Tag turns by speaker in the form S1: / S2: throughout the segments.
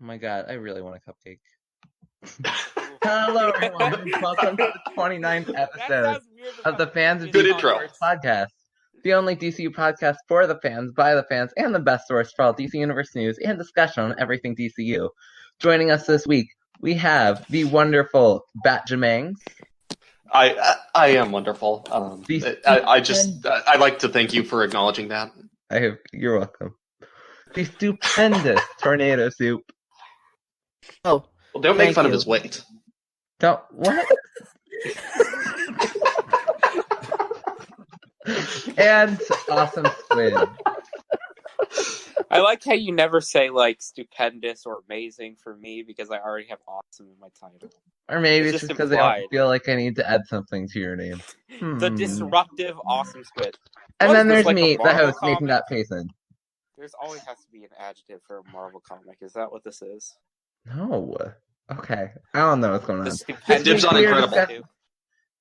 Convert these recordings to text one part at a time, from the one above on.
S1: Oh my god, I really want a cupcake. Hello, everyone, and welcome to the 29th episode of the Fans of DC Universe podcast, the only DCU podcast for the fans, by the fans, and the best source for all DC Universe news and discussion on everything DCU. Joining us this week, we have the wonderful BatJamags.
S2: I am wonderful. I'd like to thank you for acknowledging that.
S1: You're welcome. The stupendous TornadoSoup.
S2: Oh, well, don't make fun of his weight.
S1: Don't what? And AwesomeSquid.
S3: I like how you never say like stupendous or amazing for me because I already have awesome in my title.
S1: Or maybe it's just because I don't feel like I need to add something to your name.
S3: The disruptive AwesomeSquid.
S1: And then there's me, the host, Nathan.Payson.
S3: There's always has to be an adjective for a Marvel comic. Is that what this is?
S1: No. Okay. I don't know what's going on.
S2: Dibs on Incredible.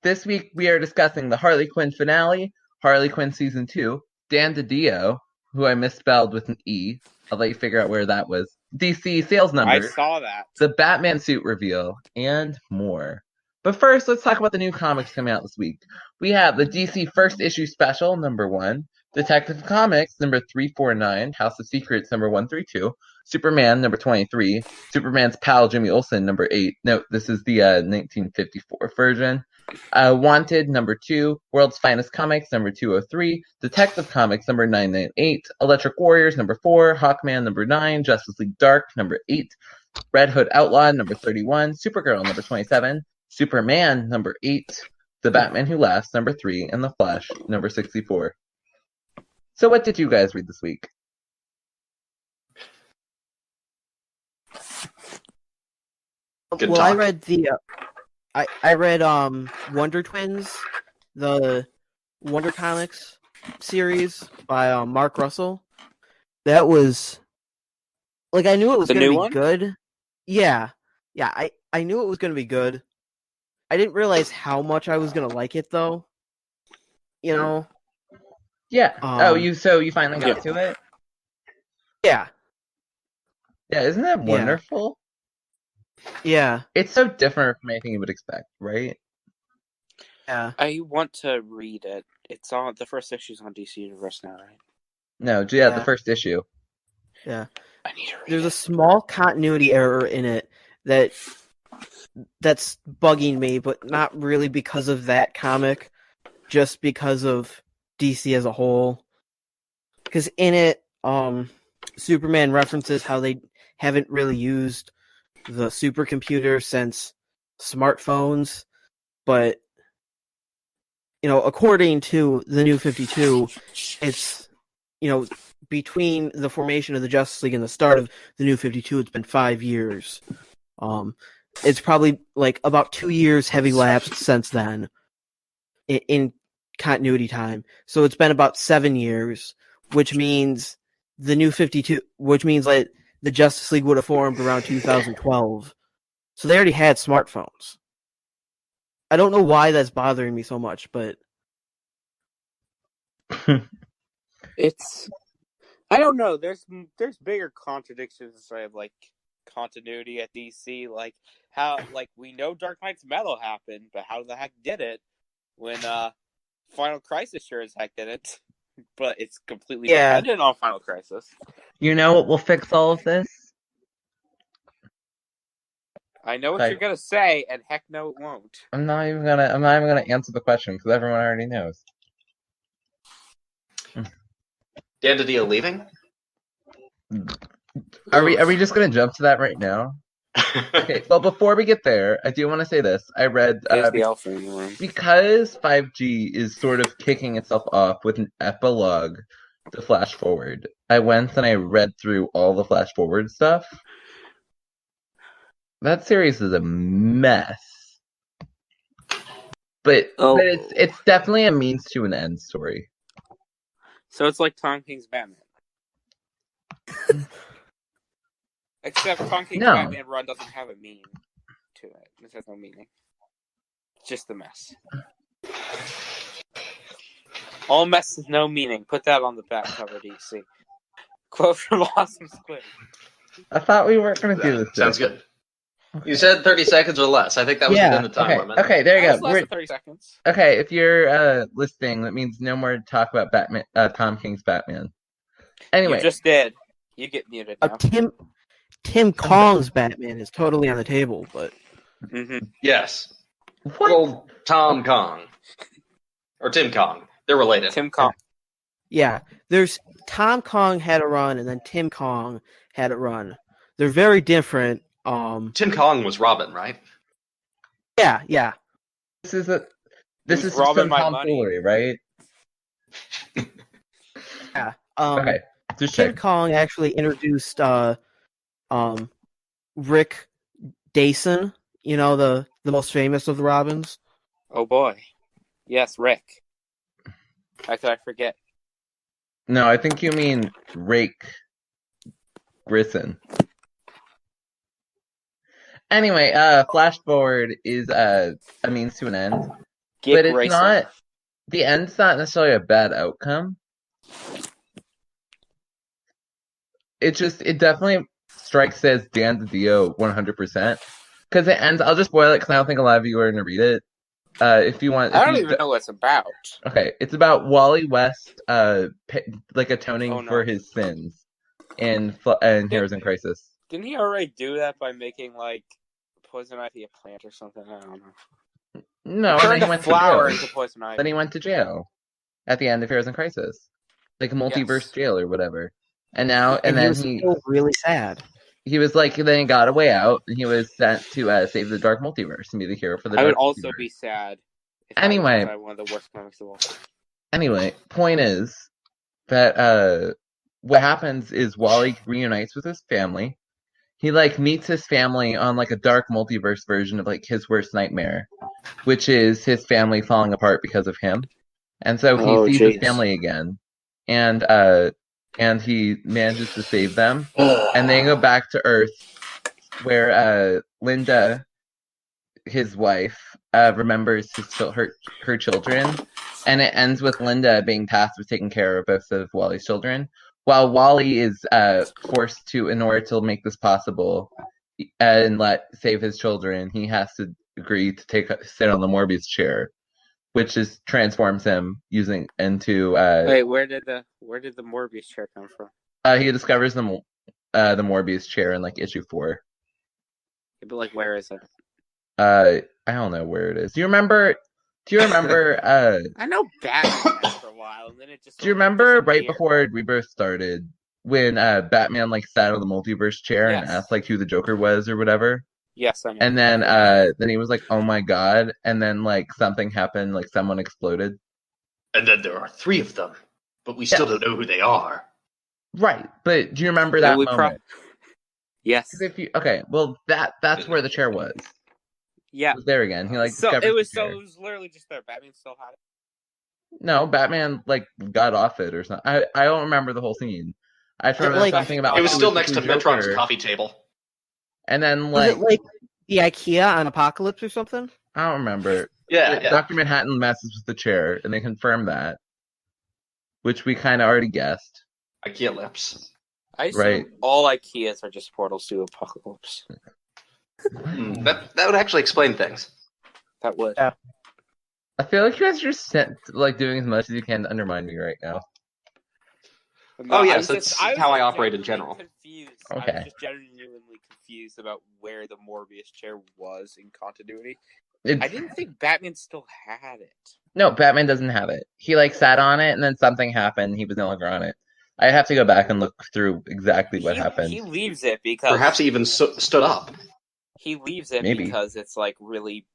S1: This week we are discussing the Harley Quinn finale, Harley Quinn Season 2, Dideo, who I misspelled with an E. I'll let you figure out where that was. DC sales numbers.
S3: I saw that.
S1: The Batman suit reveal, and more. But first, let's talk about the new comics coming out this week. We have the DC First Issue Special, number 1, Detective Comics, number 349, House of Secrets, number 132, Superman, number 23, Superman's pal, Jimmy Olsen, number 8. Note, this is the 1954 version. Wanted, number 2, World's Finest Comics, number 203, Detective Comics, number 998, Electric Warriors, number 4, Hawkman, number 9, Justice League Dark, number 8, Red Hood Outlaw, number 31, Supergirl, number 27, Superman, number 8, The Batman Who Laughs, number 3, and The Flash, number 64. So what did you guys read this week?
S4: Well, I read I read Wonder Twins, the Wonder Comics series by Mark Russell. That was like I knew it was going to be good. Yeah, I knew it was going to be good. I didn't realize how much I was going to like it though. You know.
S1: Yeah. You finally got to it?
S4: Yeah.
S1: Yeah, isn't that wonderful?
S4: Yeah.
S1: It's so different from anything you would expect, right?
S4: Yeah.
S3: I want to read it. It's on the first issue's on DC Universe now, right?
S1: No, the first issue.
S4: Yeah.
S3: I need to read
S4: There's a small continuity error in it that's bugging me, but not really because of that comic, just because of DC as a whole. Because in it, Superman references how they haven't really used the supercomputer since smartphones, but according to the New 52, it's between the formation of the Justice League and the start of the New 52, it's been 5 years. It's probably like about 2 years heavy lapsed since then in continuity time. So it's been about 7 years, which means the New 52, which means like the Justice League would have formed around 2012. So they already had smartphones. I don't know why that's bothering me so much, but
S3: it's I don't know. There's bigger contradictions inside of like continuity at DC, like how we know Dark Knight's Metal happened, but how the heck did it when Final Crisis sure as heck didn't? But it's completely dependent on Final Crisis.
S1: You know what will fix all of this?
S3: I know what you're gonna say, and heck no, it won't.
S1: I'm not even gonna answer the question because everyone already knows.
S2: Dan DiDio leaving?
S1: Are we just gonna jump to that right now? Okay, well, before we get there, I do want to say this. I read because 5G is sort of kicking itself off with an epilogue to Flash Forward. I went and I read through all the Flash Forward stuff. That series is a mess, but it's definitely a means to an end story.
S3: So it's like Tom King's Batman. Except Tom King's Batman run doesn't have a meaning to it. It has no meaning. It's just a mess. All mess is no meaning. Put that on the back cover, DC. Quote from AwesomeSquid.
S1: I thought we weren't going to do this.
S2: Sounds good. You said 30 seconds or less. I think that was within the time limit.
S1: Okay, there you go.
S3: Less than 30 seconds.
S1: Okay, if you're listening, that means no more talk about Batman. Tom King's Batman. Anyway,
S3: You just did. You get muted now.
S4: Tim Kong's Batman is totally on the table, but
S2: Yes.
S1: what?
S2: Well, Tom Kong. Or Tim Kong. They're related.
S3: Tim Kong.
S4: yeah, there's Tom Kong had a run, and then Tim Kong had a run. They're very different.
S2: Tim Kong was Robin, right?
S4: Yeah.
S1: This is
S3: robbing
S1: some
S3: my
S1: tomfoolery, right?
S4: Yeah.
S1: Okay, just
S4: Tim
S1: check.
S4: Kong actually introduced Rick Dason, the most famous of the Robins.
S3: Oh boy. Yes, Rick. How could I forget?
S1: No, I think you mean Rake Grisson. Anyway, flash forward is a means to an end, but it's not. The end's not necessarily a bad outcome. It definitely strikes as Dan DiDio 100%. Because it ends. I'll just spoil it because I don't think a lot of you are going to read it. If you want,
S3: I don't even know what it's about.
S1: Okay, it's about Wally West, atoning for his sins in Heroes in Crisis.
S3: Didn't he already do that by making poison ivy a plant or something? I don't know.
S1: No,
S3: Turned
S1: and then
S3: a
S1: he went
S3: flower
S1: to jail.
S3: into poison ivy.
S1: Then he went to jail at the end of Heroes in Crisis, like a multiverse jail or whatever. And then
S4: he was still really sad.
S1: He was then he got a way out, and he was sent to save the Dark Multiverse and be the hero for the.
S3: I
S1: Dark
S3: would also
S1: Multiverse.
S3: be sad. If
S1: Anyway,
S3: I was one of the worst comics of all time.
S1: Anyway, point is that what happens is Wally reunites with his family. He meets his family on a dark multiverse version of his worst nightmare, which is his family falling apart because of him. And so he sees his family again, and he manages to save them. And they go back to Earth, where Linda, his wife, remembers her children, and it ends with Linda being tasked with taking care of both of Wally's children, while Wally is forced to, in order to make this possible and save his children, he has to agree to sit on the Morbius chair, which transforms him into.
S3: Wait, where did the Morbius chair come from?
S1: He discovers the Morbius chair in issue 4.
S3: Yeah, but where is it?
S1: I don't know where it is. Do you remember?
S3: I know Batman had for a while, and then it just.
S1: Do you remember right before Rebirth started when Batman sat on the multiverse chair and asked who the Joker was or whatever?
S3: Yes, I know.
S1: And then he was like, "Oh my god!" And then something happened, someone exploded.
S2: And then there are 3 of them, but we still don't know who they are.
S1: Right, but do you remember that moment?
S3: Yes.
S1: That's where the chair was.
S3: Yeah.
S1: It was there again. He
S3: it was literally just there. Batman still had it.
S1: No, Batman got off it or something. I don't remember the whole scene. I remember something about
S2: it was still next to Metron's coffee table.
S1: And then
S4: was it the IKEA on Apocalypse or something?
S1: I don't remember.
S2: Yeah.
S1: Dr. Manhattan messes with the chair, and they confirm that, which we kind of already guessed.
S2: IKEA lips.
S3: I assume all IKEAs are just portals to Apocalypse.
S2: That would actually explain things.
S3: That would.
S4: Yeah.
S1: I feel like you guys are just doing as much as you can to undermine me right now.
S2: No, yes, that's how I operate in general.
S3: Confused.
S1: Okay.
S3: I was just genuinely confused about where the Morbius chair was in continuity. I didn't think Batman still had it.
S1: No, Batman doesn't have it. He sat on it, and then something happened. He was no longer on it. I have to go back and look through exactly what happened.
S3: He leaves it because
S2: perhaps he even stood up.
S3: He leaves it
S1: Maybe.
S3: because it's really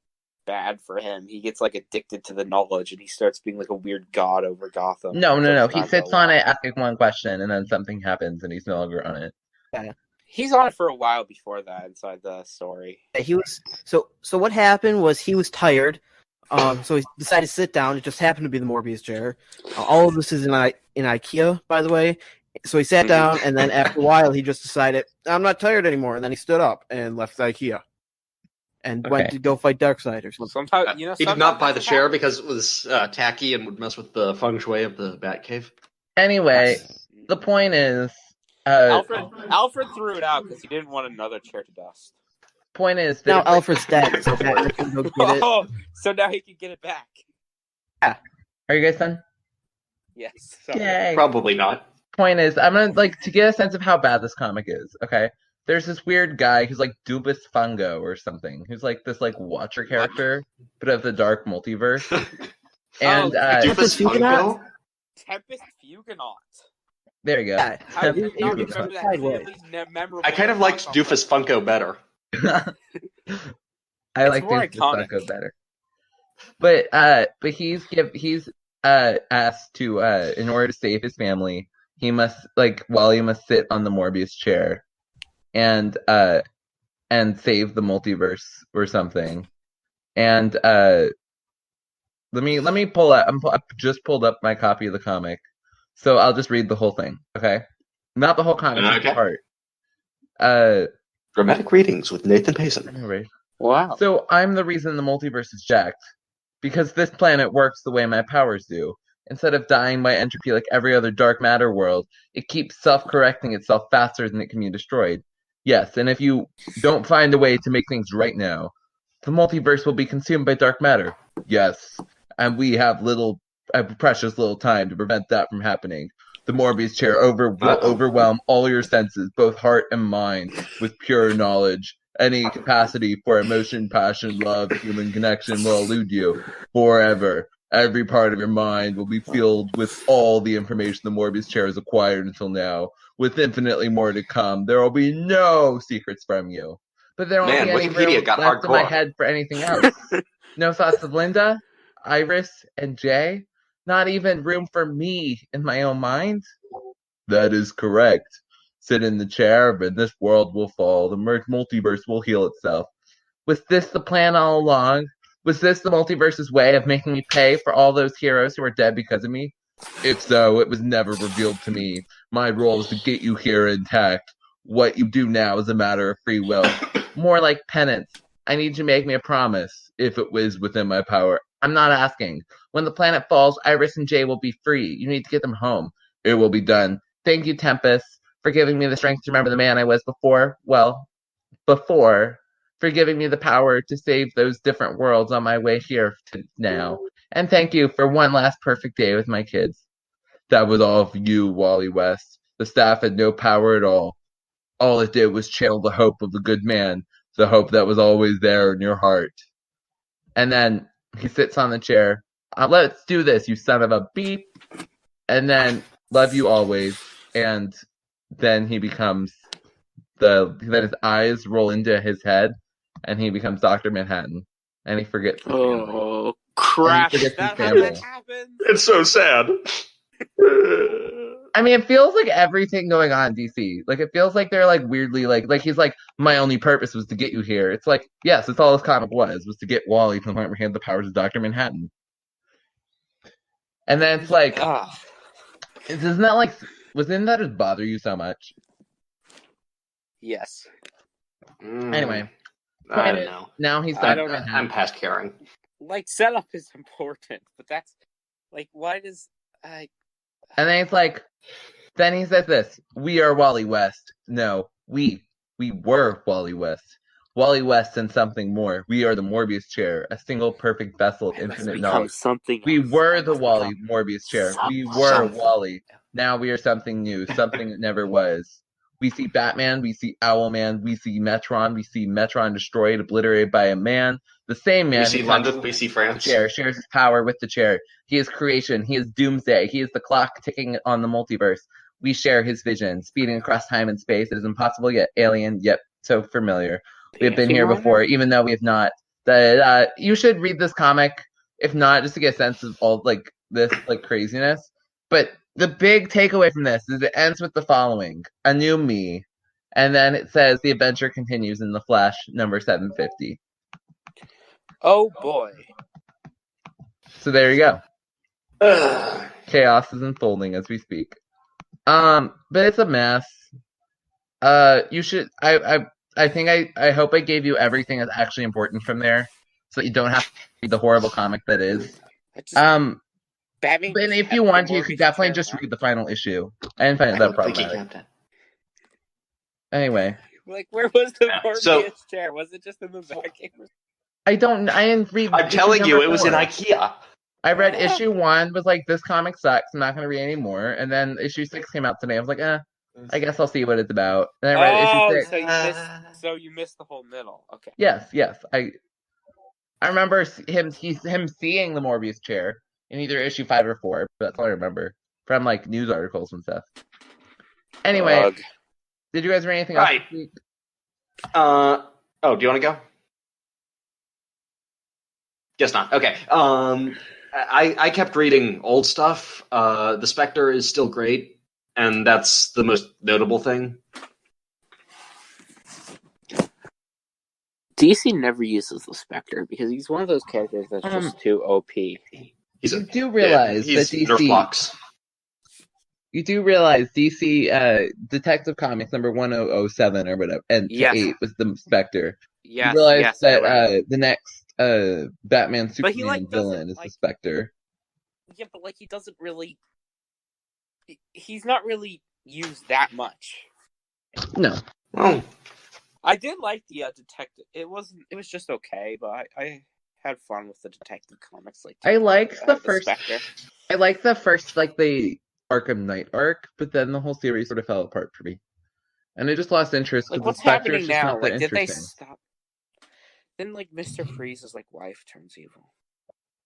S3: bad for him. He gets addicted to the knowledge, and he starts being a weird god over Gotham.
S1: No. He sits on it, asking one question, and then something happens, and he's no longer on it.
S4: Yeah.
S3: He's on it for a while before that inside the story.
S4: He was so what happened was he was tired. So he decided to sit down. It just happened to be the Morbius chair. All of this is in IKEA, by the way. So he sat down, and then after a while, he just decided, I'm not tired anymore. And then he stood up and left IKEA and went to go fight Darkseid or something.
S3: Sometimes,
S2: he did not buy the chair because it was tacky and would mess with the feng shui of the Batcave.
S1: Anyway, the point is
S3: Alfred threw it out because he didn't want another chair to dust.
S1: Point is,
S4: now Alfred's dead, so Batman can go get it.
S3: Oh, so now he can get it back.
S1: Yeah. Are you guys done?
S3: Yes.
S1: Yay.
S2: Probably not.
S1: Point is, I'm gonna to get a sense of how bad this comic is. Okay, there's this weird guy who's like Dubus Fungo or something, who's like this Watcher character, but of the dark multiverse. And
S2: Dubus Fungo?
S3: Tempest Fugonaut.
S1: There you go.
S3: Yeah, how do you not remember that really memorable?
S2: I kind of liked Doofus Funko better.
S1: I like Doofus Funko better. But he's asked to in order to save his family, he must Wally must sit on the Morbius chair and save the multiverse or something. And let me pull up. I've just pulled up my copy of the comic, so I'll just read the whole thing. Okay, not the whole comic, just the part.
S2: Dramatic readings with Nathan.Payson.
S1: Anyway.
S3: Wow.
S1: So I'm the reason the multiverse is jacked. Because this planet works the way my powers do. Instead of dying by entropy like every other dark matter world, it keeps self-correcting itself faster than it can be destroyed. Yes, and if you don't find a way to make things right now, the multiverse will be consumed by dark matter. Yes, and we have precious little time to prevent that from happening. The Morbius chair will overwhelm all your senses, both heart and mind, with pure knowledge. Any capacity for emotion, passion, love, human connection will elude you forever. Every part of your mind will be filled with all the information the Morbius chair has acquired until now, with infinitely more to come. There will be no secrets from you. But there won't be any room left in my head for anything else. No thoughts of Linda, Iris, and Jay? Not even room for me in my own mind? That is correct. Sit in the chair, but this world will fall. The multiverse will heal itself. Was this the plan all along? Was this the multiverse's way of making me pay for all those heroes who are dead because of me? If so, it was never revealed to me. My role is to get you here intact. What you do now is a matter of free will. More like penance. I need you to make me a promise, if it was within my power. I'm not asking. When the planet falls, Iris and Jay will be free. You need to get them home. It will be done. Thank you, Tempest, for giving me the strength to remember the man I was before. Well, before. For giving me the power to save those different worlds on my way here to now. And thank you for one last perfect day with my kids. That was all for you, Wally West. The staff had no power at all. All it did was channel the hope of the good man, the hope that was always there in your heart. And then he sits on the chair. Let's do this, you son of a beep. And then, love you always. And then he becomes then his eyes roll into his head, and he becomes Dr. Manhattan. And he forgets his family.
S3: Oh, crap.
S1: Is that
S3: how that happens?
S2: It's so sad.
S1: I mean, it feels like everything going on in DC. Like, it feels like they're, weirdly, he's like, my only purpose was to get you here. It's like, yes, that's all this comic was to get Wally to the point where he had the powers of Dr. Manhattan. And then it's like, isn't that just bother you so much?
S3: Yes.
S1: Anyway.
S2: I don't know.
S1: Now he's
S2: Dr. Manhattan. I'm past caring.
S3: Setup is important, but that's, why does... And
S1: then it's then he says this, we are Wally West. No, we were Wally West. Wally West and something more. We are the Morbius chair, a single perfect vessel of infinite knowledge. We were the Wally Morbius chair. We were Wally. Now we are something new, something that never was. We see Batman, we see Owlman, we see Metron, we see Metron destroyed, obliterated by a man. The same man.
S2: We see London, we see France.
S1: Chair shares his power with the chair. He is creation. He is doomsday. He is the clock ticking on the multiverse. We share his vision, speeding across time and space. It is impossible yet alien, yet so familiar. We have been here before, even though we have not. You should read this comic, if not, just to get a sense of all this craziness. But the big takeaway from this is it ends with the following: a new me, and then it says the adventure continues in the Flash number 750.
S3: Oh boy!
S1: So there you go. Chaos is unfolding as we speak. But it's a mess. You should. I hope I gave you everything that's actually important from there, so you don't have to read the horrible comic that is. Batman, but if you want to, you could definitely just read the final issue. I didn't find it that problematic. Anyway.
S3: Like, where was the
S2: so-
S3: Morbius chair? Was it just in the back?
S1: I didn't read.
S2: I'm telling you, it was in IKEA.
S1: I read issue 1, was like, this comic sucks, I'm not going to read any more. And then issue 6 came out today. I was like, I guess I'll see what it's about. And I read issue 6.
S3: So you missed the whole middle. Okay.
S1: Yes. I remember him seeing the Morbius chair in either issue 5 or 4. But that's all I remember from like news articles and stuff. Anyway, did you guys read anything else this week?
S2: Do you want to go? Guess not. Okay. I kept reading old stuff. The Spectre is still great, and that's the most notable thing.
S3: DC never uses the Spectre because he's one of those characters that's just too OP.
S1: You do realize that DC. You do realize DC Detective Comics number 1007 or whatever, and 8 was the Spectre.
S3: Yes,
S1: you realize that the next Batman Superman villain is the Spectre.
S3: Yeah, but like he doesn't really. He's not really used that much.
S1: No.
S2: Oh.
S3: I did like the detective. It was just okay, but I had fun with the Detective Comics. Like
S1: I liked the first.
S3: Spectre.
S1: I liked the first like the Arkham Knight arc, but then the whole series sort of fell apart for me, and I just lost interest because
S3: what's
S1: the Spectre
S3: happening
S1: is just
S3: now?
S1: not that
S3: Like, did they
S1: interesting.
S3: stop? Then like Mr. Freeze's like wife turns evil.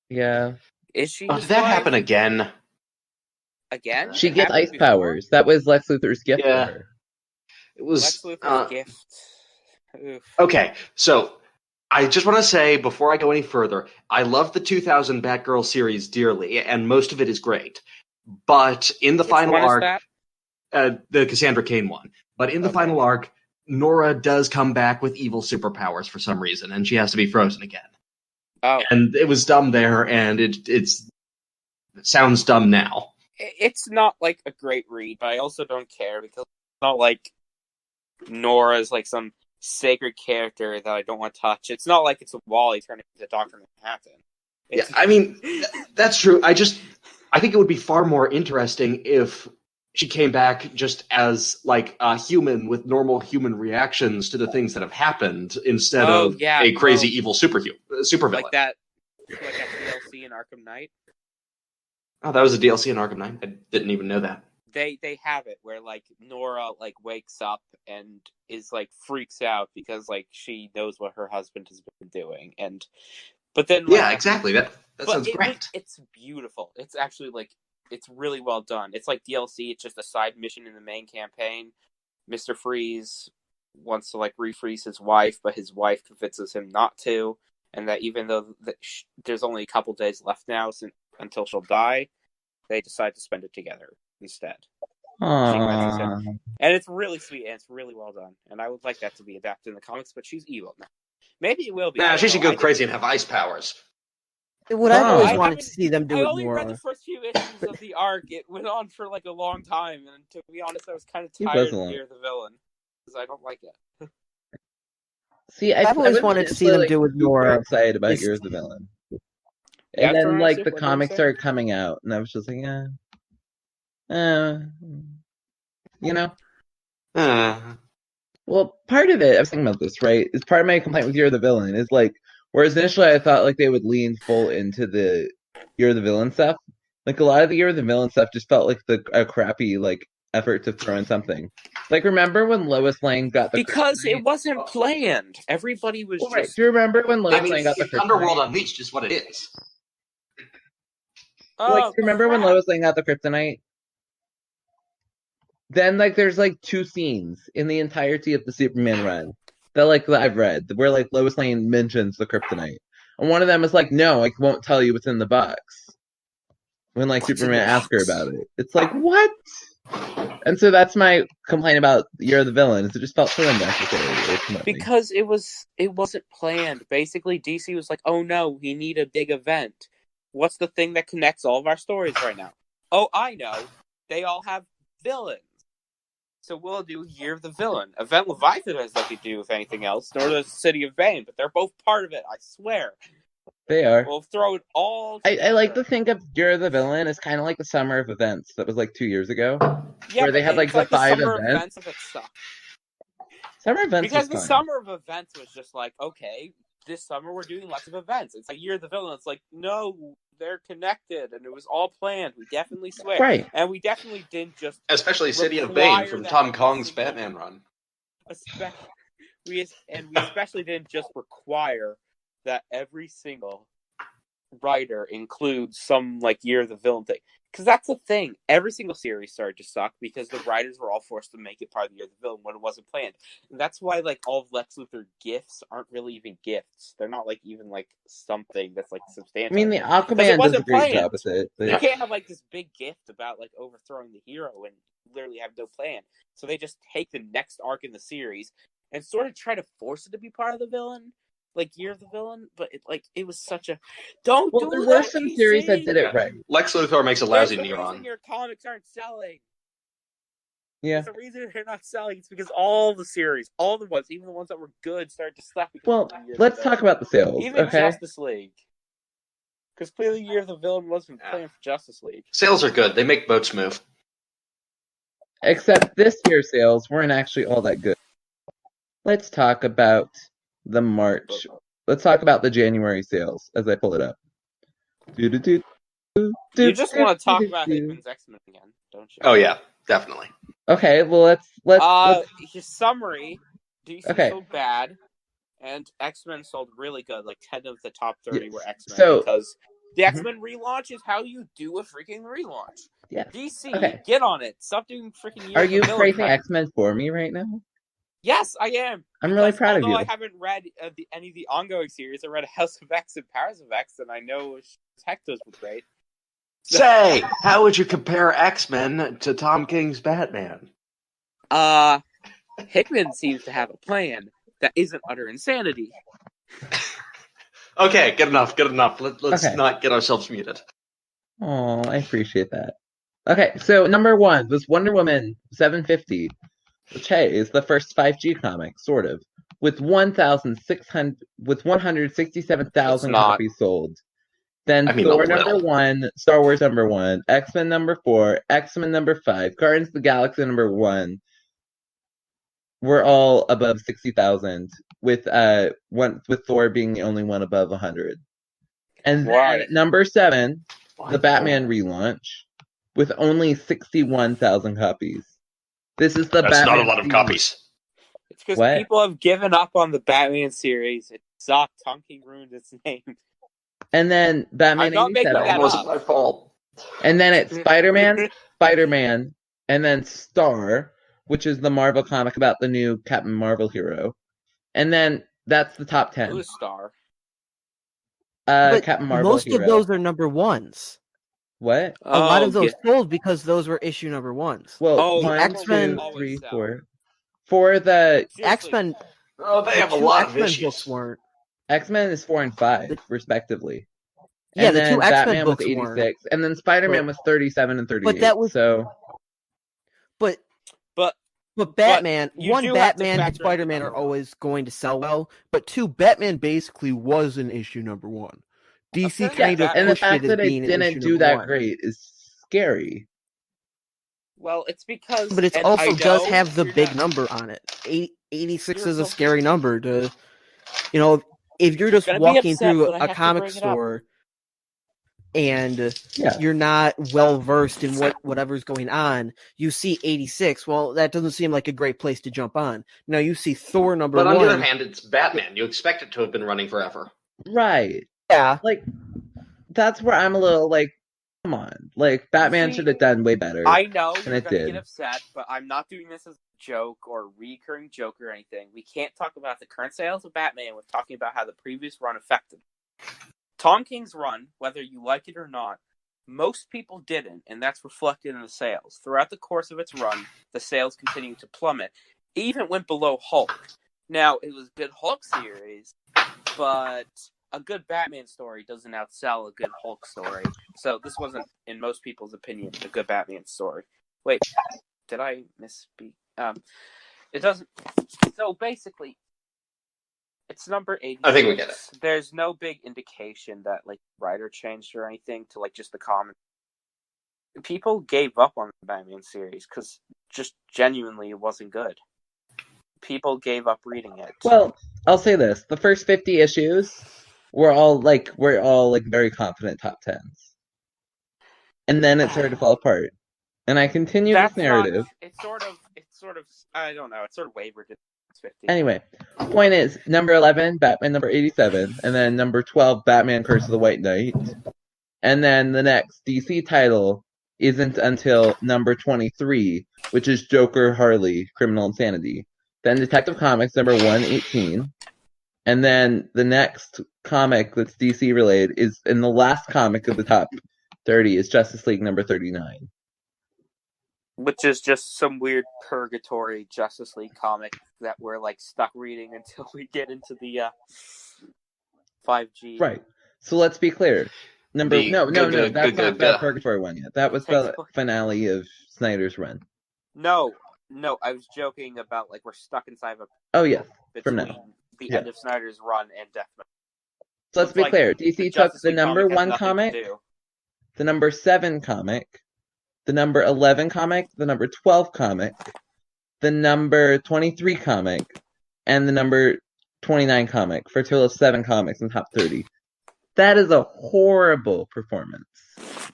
S1: Yeah.
S3: Is she?
S2: Did that happen again?
S3: Again?
S1: She gets ice powers. That was Lex Luthor's gift to her.
S2: It was
S3: Lex Luthor's gift. Oof.
S2: Okay, so I just want to say before I go any further, I love the 2000 Batgirl series dearly, and most of it is great. But in the final arc, the Cassandra Cain one. But in the final arc, Nora does come back with evil superpowers for some reason, and she has to be frozen again.
S3: Oh.
S2: And it was dumb there, and it sounds dumb now.
S3: It's not like a great read, but I also don't care because it's not like Nora's like some sacred character that I don't want to touch. It's not like it's a Wally turning into Dr. Manhattan.
S2: Yeah, I mean, that's true. I think it would be far more interesting if she came back just as like a human with normal human reactions to the things that have happened instead of a crazy evil supervillain.
S3: Like that DLC in Arkham Knight.
S2: Oh, that was a DLC in Arkham Knight? I didn't even know that.
S3: They have it where like Nora like wakes up and is like freaks out because like she knows what her husband has been doing, but then like,
S2: exactly that sounds great.
S3: It's beautiful. It's actually like it's really well done. It's like DLC. It's just a side mission in the main campaign. Mr. Freeze wants to like refreeze his wife, but his wife convinces him not to, and that even though there's only a couple days left now until she'll die, they decide to spend it together instead. And it's really sweet and it's really well done. And I would like that to be adapted in the comics, but she's evil now. Maybe it will be.
S2: Nah, she should go crazy and have ice powers.
S4: What I've always wanted to see them do
S3: I
S4: it
S3: only
S4: more.
S3: read the first few issues of the arc. It went on for like a long time, and to be honest, I was kind of tired of Fear the Villain because I don't like it.
S1: See,
S4: I've always wanted to see them do it more.
S1: Excited about Fear the Villain, and then like the comics started coming out, and I was just like, you know. Well, part of it, I was thinking about this, right? Is part of my complaint with You're the Villain is like, whereas initially I thought like they would lean full into the You're the Villain stuff. Like a lot of the You're the Villain stuff just felt like a crappy like effort to throw in something. Like remember when Lois Lane got the
S3: because it wasn't planned. Everybody was
S1: right. Do you remember when Lois Lane got the kryptonite?
S2: Underworld Unleashed is what it is.
S1: Remember when Lois Lane got the kryptonite? Then, like, there's, like, 2 scenes in the entirety of the Superman run that, like, I've read, where, like, Lois Lane mentions the kryptonite. And one of them is like, no, I won't tell you what's in the box. When, like, Superman asks her about it. It's like, what? And so that's my complaint about You're the Villain, is it just felt so unnecessary, ultimately.
S3: Because it wasn't planned. Basically, DC was like, oh no, we need a big event. What's the thing that connects all of our stories right now? Oh, I know. They all have villains. So we'll do Year of the Villain. Event Leviathan has nothing to do with anything else, nor does City of Bane, but they're both part of it, I swear.
S1: They are.
S3: We'll throw it all
S1: I like to think of Year the Villain as kind of like the Summer of Events that was like 2 years ago.
S3: Yeah,
S1: where they had like the 5
S3: summer
S1: events.
S3: of it sucked.
S1: Summer Events
S3: because
S1: was
S3: the
S1: fun.
S3: Summer of Events was just like, okay, this summer we're doing lots of events. It's like Year of the Villain. It's like, no, they're connected, and it was all planned. We definitely swear.
S1: Right.
S3: And we definitely didn't just
S2: Especially City of
S3: require
S2: Bane from
S3: that
S2: Tom
S3: every
S2: Kong's
S3: single-
S2: Batman run.
S3: We especially didn't just require that every single writer includes some like Year of the Villain thing, because that's the thing. Every single series started to suck because the writers were all forced to make it part of the Year of the Villain when it wasn't planned. And that's why like all of Lex Luthor gifts aren't really even gifts. They're not like even like something that's like substantial.
S1: I mean, the Aquaman does a great job with it. But...
S3: You can't have like this big gift about like overthrowing the hero and literally have no plan. So they just take the next arc in the series and sort of try to force it to be part of the villain, like Year of the Villain. But it was such a don't.
S1: Well,
S3: do
S1: there
S3: that,
S1: were some
S3: DC!
S1: series that did it right.
S2: Lex Luthor makes a lousy
S3: There's the
S2: Neron.
S3: reason your comics aren't selling.
S1: Yeah.
S3: There's the reason they're not selling. It's because all the series, all the ones, even the ones that were good, started to slap.
S1: Well, let's talk about the sales.
S3: Even
S1: okay.
S3: Justice League. Because clearly Year of the Villain wasn't planned for Justice League.
S2: Sales are good. They make boats move.
S1: Except this year's sales weren't actually all that good. Let's talk about the March. Let's talk about the January sales as I pull it up.
S3: You just want to talk about Hickman's X-Men again, don't you?
S2: Oh yeah, definitely.
S1: Okay, well let's
S3: his summary, DC
S1: Okay.
S3: sold bad, and X-Men sold really good. Like 10 of the top 30 were X-Men,
S1: So-
S3: because the X-Men relaunch is how you do a freaking relaunch.
S1: Yeah.
S3: DC,
S1: Okay.
S3: get on it. Stop doing freaking Year
S1: Are
S3: of the
S1: you
S3: Villain
S1: praising
S3: crap.
S1: X-Men for me right now?
S3: Yes, I am.
S1: I'm really
S3: Because
S1: proud of
S3: although
S1: you.
S3: I haven't read any of the ongoing series, I read House of X and Powers of X, and I know Hector's were great.
S2: Say, how would you compare X-Men to Tom King's Batman?
S3: Hickman seems to have a plan that isn't utter insanity.
S2: Okay, good enough. Let's
S1: Okay.
S2: not get ourselves muted.
S1: Oh, I appreciate that. Okay, so number one was Wonder Woman 750, which hey is the first 5G comic, sort of, with 167,000
S3: It's not.
S1: copies sold. Then
S2: I mean,
S1: Thor
S2: a little.
S1: number 1, Star Wars number 1, X-Men number 4, X-Men number 5, Guardians of the Galaxy number 1 were all above 60,000, with Thor being the only one above 100. And then
S3: Right.
S1: number 7, the Batman relaunch, with only 61,000 copies. This is the
S2: That's
S1: Batman
S2: not a lot of
S1: series.
S2: copies.
S3: It's because
S1: What?
S3: people have given up on the Batman series. It sucked. Tom King ruined its name.
S1: And then Batman
S3: I'm not making
S1: 87.
S3: that
S2: That wasn't my fault.
S1: And then it's Spider-Man, Spider-Man, and then Star, which is the Marvel comic about the new Captain Marvel hero. And then that's the top 10.
S3: Who's Star?
S4: But
S1: Captain Marvel
S4: most
S1: hero.
S4: of those are number ones.
S1: What?
S4: A lot of those
S3: yeah.
S4: sold because those were issue number ones.
S1: Well,
S3: Oh,
S1: 1,
S4: X-Men
S1: 2,
S3: always
S1: 3,
S3: sell.
S1: 4. For the
S3: Seriously,
S4: X-Men,
S2: Oh, they have a
S4: the two
S2: lot of
S4: X-Men
S2: issues.
S4: books weren't.
S1: X-Men is 4 and 5, respectively.
S4: Yeah,
S1: And
S4: the
S1: then
S4: two X-Men
S1: Batman was
S4: books
S1: 86,
S4: weren't.
S1: and then Spider-Man was 37 and 38.
S4: that was-
S1: so
S4: But
S3: But
S4: Batman,
S3: you
S4: one,
S3: do have to
S4: Batman and
S3: factor in
S4: Spider-Man
S3: the
S4: are
S3: number
S4: always going to sell well, but two, Batman basically was an issue number 1. DC
S3: Okay,
S4: kind
S3: yeah,
S4: of
S1: and the
S4: pushed
S1: fact
S4: it as
S1: that it
S4: being an
S1: didn't
S4: issue
S1: do
S4: number
S1: that
S4: 1.
S1: great is scary.
S3: Well, it's because...
S4: But it's
S3: and
S4: also
S3: I
S4: does
S3: know
S4: have the
S3: you're
S4: big
S3: not-
S4: number on it. 86
S3: You're
S4: is a
S3: so-
S4: scary number to, if you're just
S3: gonna be
S4: walking
S3: upset,
S4: through
S3: but I
S4: a
S3: have to
S4: comic
S3: bring it up.
S4: store and
S1: Yeah.
S4: you're not well versed in whatever's going on, you see 86. Well, that doesn't seem like a great place to jump on. Now you see Thor number
S2: But on
S4: 1.
S2: the other hand, it's Batman. You expect it to have been running forever.
S1: Right.
S4: Yeah.
S1: Like, that's where I'm a little like, come on. Like, Batman
S3: See,
S1: should have done way better.
S3: I know
S1: And
S3: you're
S1: it
S3: going to
S1: did.
S3: get upset, but I'm not doing this as a joke or a recurring joke or anything. We can't talk about the current sales of Batman with talking about how the previous run affected. Tom King's run, whether you like it or not, most people didn't, and that's reflected in the sales. Throughout the course of its run, the sales continued to plummet. It even went below Hulk. Now, it was a good Hulk series, but a good Batman story doesn't outsell a good Hulk story. So this wasn't, in most people's opinion, a good Batman story. Wait, did I misspeak? It doesn't... So basically, it's number 80.
S2: I think we get it.
S3: There's no big indication that like writer changed or anything to like just the comic. People gave up on the Batman series because just genuinely it wasn't good. people gave up reading it.
S1: Well, I'll say this: the first 50 issues were all very confident top 10s, and then it started to fall apart. And I continued this narrative.
S3: It's sort of. I don't know. It sort of wavered to 50.
S1: Anyway, point is, number 11, Batman number 87, and then number 12, Batman Curse of the White Knight. And then the next DC title isn't until number 23, which is Joker Harley, Criminal Insanity. Then Detective Comics number 118. And then the next comic that's DC related is, in the last comic of the top 30, is Justice League number 39.
S3: Which is just some weird purgatory Justice League comic that we're like stuck reading until we get into the 5G.
S1: Right. So let's be clear. No, that's not the purgatory one yet. That was the finale of Snyder's run.
S3: No, I was joking about like we're stuck inside of a.
S1: Oh yeah, from
S3: between
S1: now.
S3: the end of Snyder's run and Death Metal.
S1: So let's be clear. DC took the number 1 comic, the number 7 comic, the number 11 comic, the number 12 comic, the number 23 comic, and the number 29 comic for a total of 7 comics in top 30. That is a horrible performance.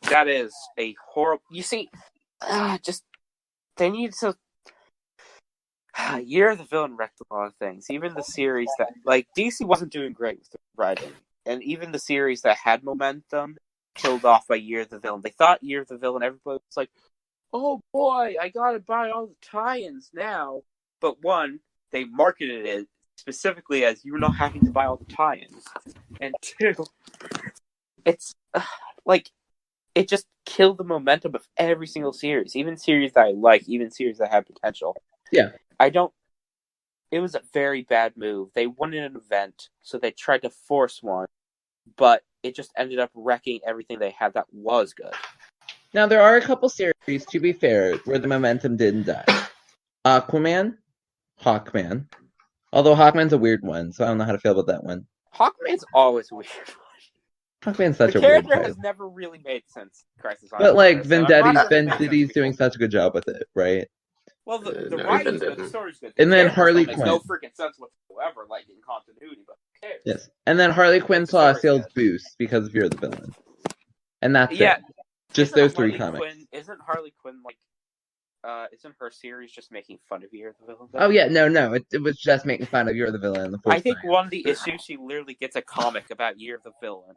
S3: That is a horrible. You see, they need to. Year of the Villain wrecked a lot of things. Even the series that, like, DC wasn't doing great with the writing, and even the series that had momentum killed off by Year of the Villain. They thought Year of the Villain, everybody was like, "Oh boy, I gotta buy all the tie-ins now." But one, they marketed it specifically as you're not having to buy all the tie-ins, and two, it's like it just killed the momentum of every single series, even series that I like, even series that have potential.
S1: Yeah.
S3: It was a very bad move. They wanted an event, so they tried to force one, but it just ended up wrecking everything they had that was good.
S1: Now, there are a couple series, to be fair, where the momentum didn't die. Aquaman, Hawkman. Although Hawkman's a weird one, so I don't know how to feel about that one.
S3: Hawkman's always weird.
S1: Hawkman's such a
S3: weird
S1: character
S3: has never really made sense. Crisis on
S1: but like
S3: Infinite,
S1: Venditti's doing such a good job with it, right?
S3: Well, the writing's good, the story's good.
S1: And then Harley Quinn.
S3: Makes no freaking sense whatsoever, like in continuity, but who cares?
S1: Yes. And then Harley Quinn saw a sales boost because of You're the Villain. And that's it. Just those 3 comics.
S3: Isn't Harley Quinn like isn't her series just making fun of You're the Villain?
S1: Oh yeah, no. It was just making fun of You're the Villain.
S3: I think one of the issues she literally gets a comic about You're the Villain.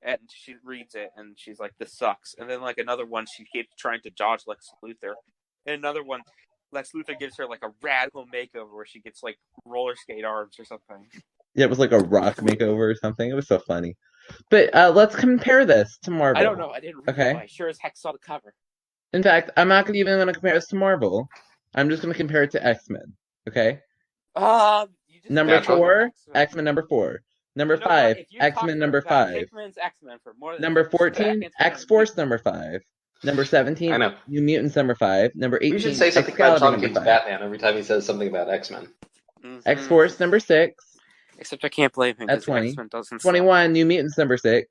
S3: And she reads it and she's like, "This sucks." And then like another one she keeps trying to dodge Lex Luthor. And another one, Lex Luthor gives her like a radical makeover where she gets like roller skate arms or something.
S1: Yeah, it was like a rock makeover or something. It was so funny. But let's compare this to Marvel.
S3: I don't know. I didn't read it. I sure as heck saw the cover.
S1: In fact, I'm not even going to compare this to Marvel. I'm just going to compare it to X-Men. Okay? Number 4, X-Men number 4. Number 5, X-Men number 5.
S3: X-Men for more than
S1: number 14, X-Force number 5. Number 17, New Mutants number 5. Number 18,
S2: we should say something about Sean King's Batman every time he says something about X-Men.
S3: Mm-hmm.
S1: X-Force number 6.
S3: Except I can't blame him.
S1: At 20. 21, New Mutants number 6.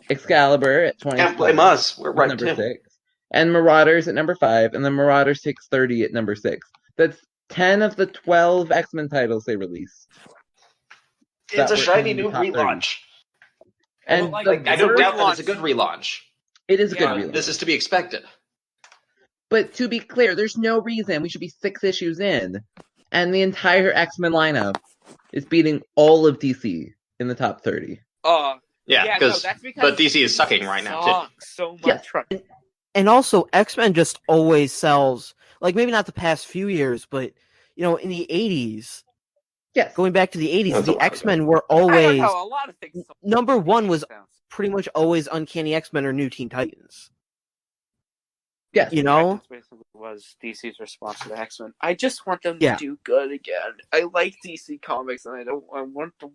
S1: Excalibur at 20.
S2: Can't blame us. We're right
S1: number 6. And Marauders at number 5. And then Marauders takes 30 at number 6. That's 10 of the 12 X-Men titles they released.
S2: It's a shiny new relaunch.
S1: And
S2: I don't doubt that it's a good relaunch.
S1: It is a good relaunch.
S2: This is to be expected.
S1: But to be clear, there's no reason we should be 6 issues in, and the entire X-Men lineup is beating all of DC in the top 30.
S2: But DC is sucking right now, too.
S3: So much right.
S4: And also, X-Men just always sells, like maybe not the past few years, but, you know, in the 80s, going back to the 80s, the X-Men were always...
S3: a lot of things
S4: number 1 was pretty much always Uncanny X-Men or New Teen Titans.
S1: Yes.
S4: You know?
S3: That basically was DC's response to the X-Men. I just want them to do good again. I like DC Comics, and I want to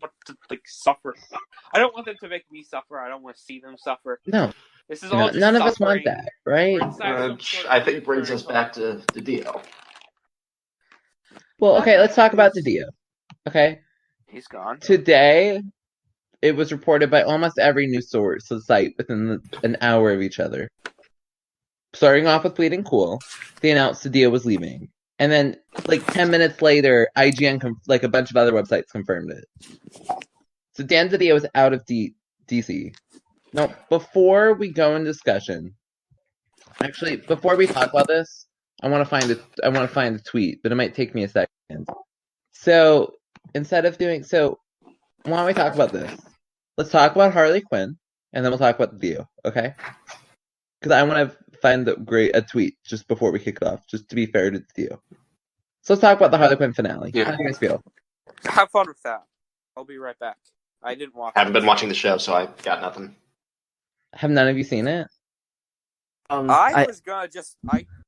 S3: like suffer. I don't want them to make me suffer. I don't want to see them suffer.
S1: No.
S3: This is all just
S1: none of us
S3: suffering.
S1: want that, right?
S2: I think it brings us back to Dideo.
S1: Well, okay, let's talk about Dideo. Okay?
S3: He's gone.
S1: Today, it was reported by almost every news source of the site within an hour of each other. Starting off with Bleeding Cool, they announced Dideo was leaving. And then, like 10 minutes later, IGN, like a bunch of other websites confirmed it. So Dan DiDio is out of DC. Now, before we go in discussion, actually, before we talk about this, I want to find a tweet, but it might take me a second. So instead of doing so, why don't we talk about this? Let's talk about Harley Quinn, and then we'll talk about DiDio, okay? Because I want to find a tweet just before we kick it off, just to be fair to DiDio. So let's talk about the Harley Quinn finale.
S2: Yeah.
S1: How do you guys feel?
S3: Have fun with that. I'll be right back. I didn't watch.
S2: Haven't been watching the show, so I got nothing.
S1: Have none of you seen it?
S3: I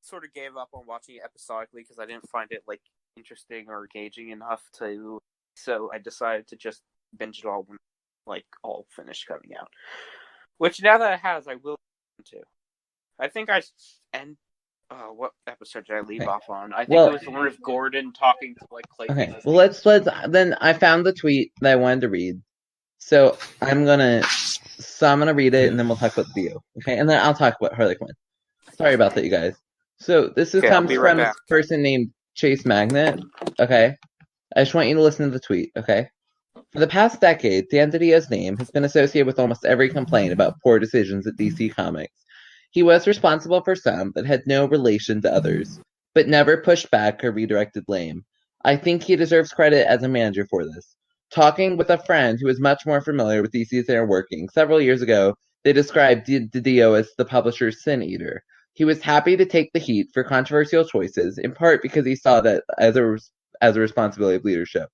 S3: sort of gave up on watching it episodically because I didn't find it like interesting or engaging enough to. So I decided to just binge it all when all finished coming out. Which now that it has, I will to. I think what episode did I leave off on? I think it was the one of Gordon talking to Clay.
S1: Okay, well let's then I found the tweet that I wanted to read. So I'm gonna read it and then we'll talk about DiDio. Okay, and then I'll talk about Harley Quinn. Sorry about that, you guys. So this comes from this person named Chase Magnet. Okay. I just want you to listen to the tweet, okay? For the past decade, Dan DiDio's name has been associated with almost every complaint about poor decisions at DC Comics. He was responsible for some that had no relation to others, but never pushed back or redirected blame. I think he deserves credit as a manager for this. Talking with a friend who is much more familiar with DC's inner working, several years ago, they described DiDio as the publisher's sin eater. He was happy to take the heat for controversial choices, in part because he saw that as a responsibility of leadership.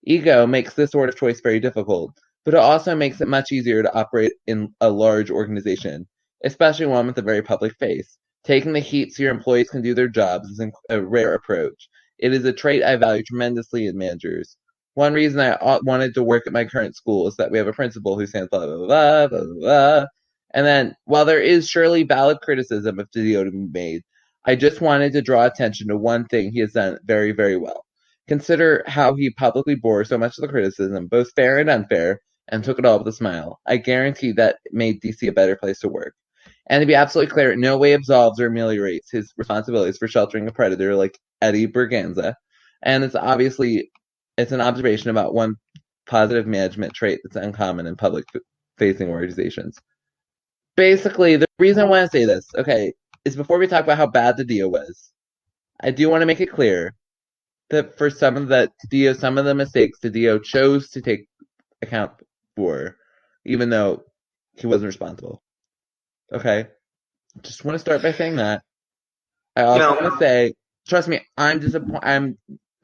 S1: Ego makes this sort of choice very difficult, but it also makes it much easier to operate in a large organization, especially one with a very public face. Taking the heat so your employees can do their jobs is a rare approach. It is a trait I value tremendously in managers. One reason I wanted to work at my current school is that we have a principal who stands blah, blah, blah, blah, blah, blah. And then, while there is surely valid criticism of DiDio to be made, I just wanted to draw attention to one thing he has done very, very well. Consider how he publicly bore so much of the criticism, both fair and unfair, and took it all with a smile. I guarantee that made DC a better place to work. And to be absolutely clear, it no way absolves or ameliorates his responsibilities for sheltering a predator like Eddie Berganza. And it's an observation about one positive management trait that's uncommon in public-facing organizations. Basically, the reason I want to say this, okay, is before we talk about how bad DiDio was, I do want to make it clear that for some of the mistakes DiDio chose to take account for, even though he wasn't responsible. Okay? Just want to start by saying that. I also want to say, trust me, I'm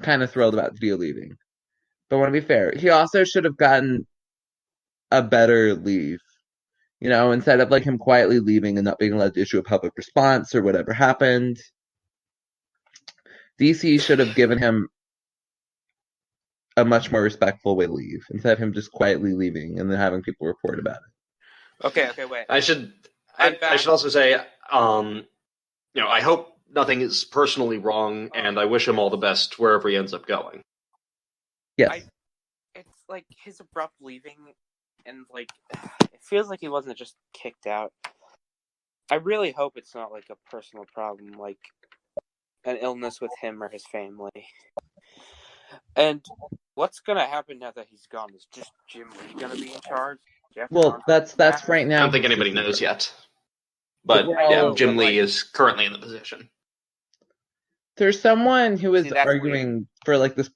S1: kind of thrilled about DiDio leaving. But I want to be fair. He also should have gotten a better leave. Instead of him quietly leaving and not being allowed to issue a public response or whatever happened, DC should have given him a much more respectful way to leave instead of him just quietly leaving and then having people report about it.
S3: Okay, wait.
S2: I should also say, I hope nothing is personally wrong, and I wish him all the best wherever he ends up going.
S1: Yes.
S3: It's his abrupt leaving, and it feels like he wasn't just kicked out. I really hope it's not a personal problem, like an illness with him or his family. And what's gonna happen now that he's gone? Is just Jim Lee gonna be in charge?
S1: Well, that's right now.
S2: I don't think anybody knows yet. But Jim Lee is currently in the position.
S1: There's someone who is arguing for this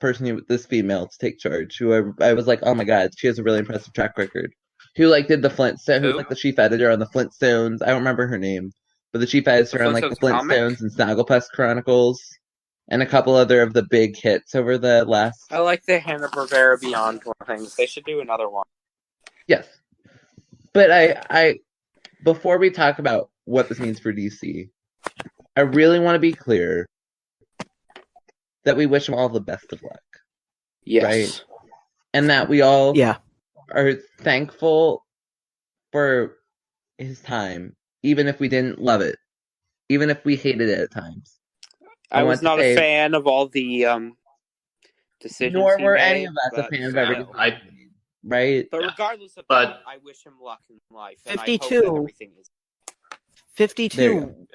S1: this female to take charge. Who I was like, oh my god, she has a really impressive track record. Who did the Flintstones? Who's the chief editor on the Flintstones? I don't remember her name, but the chief editor on the Flintstones and Snagglepuss Chronicles, and a couple other of the big hits over the last.
S3: I like the Hanna-Barbera Beyond things. They should do another one.
S1: Yes, but I before we talk about what this means for DC, I really want to be clear that we wish him all the best of luck.
S3: Yes.
S1: Right? And that we all are thankful for his time, even if we didn't love it, even if we hated it at times.
S3: I was not a fan of all the decisions. Nor were any of us a fan of everything.
S1: Right?
S3: But regardless of that, I wish him luck in life.
S4: 52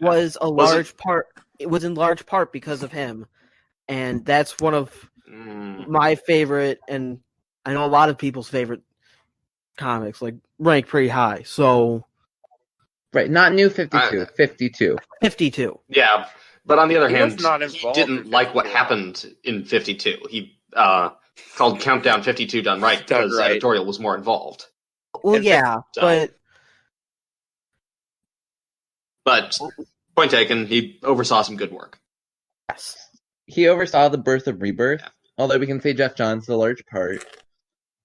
S4: was a large part. It was in large part because of him. and that's one of my favorite, and I know a lot of people's favorite comics, like ranked pretty high. So,
S1: right, not New 52, 52.
S4: 52.
S2: Yeah, but on the other
S3: He
S2: hand,
S3: was not
S2: he
S3: involved
S2: didn't
S3: in
S2: like what
S3: 52.
S2: happened in 52. He called Countdown 52 done right because editorial was more involved.
S4: Well, yeah,
S2: but point taken, he oversaw some good work.
S4: yes.
S1: He oversaw the birth of Rebirth,
S2: Yeah.
S1: although we can say Jeff Johns a large part.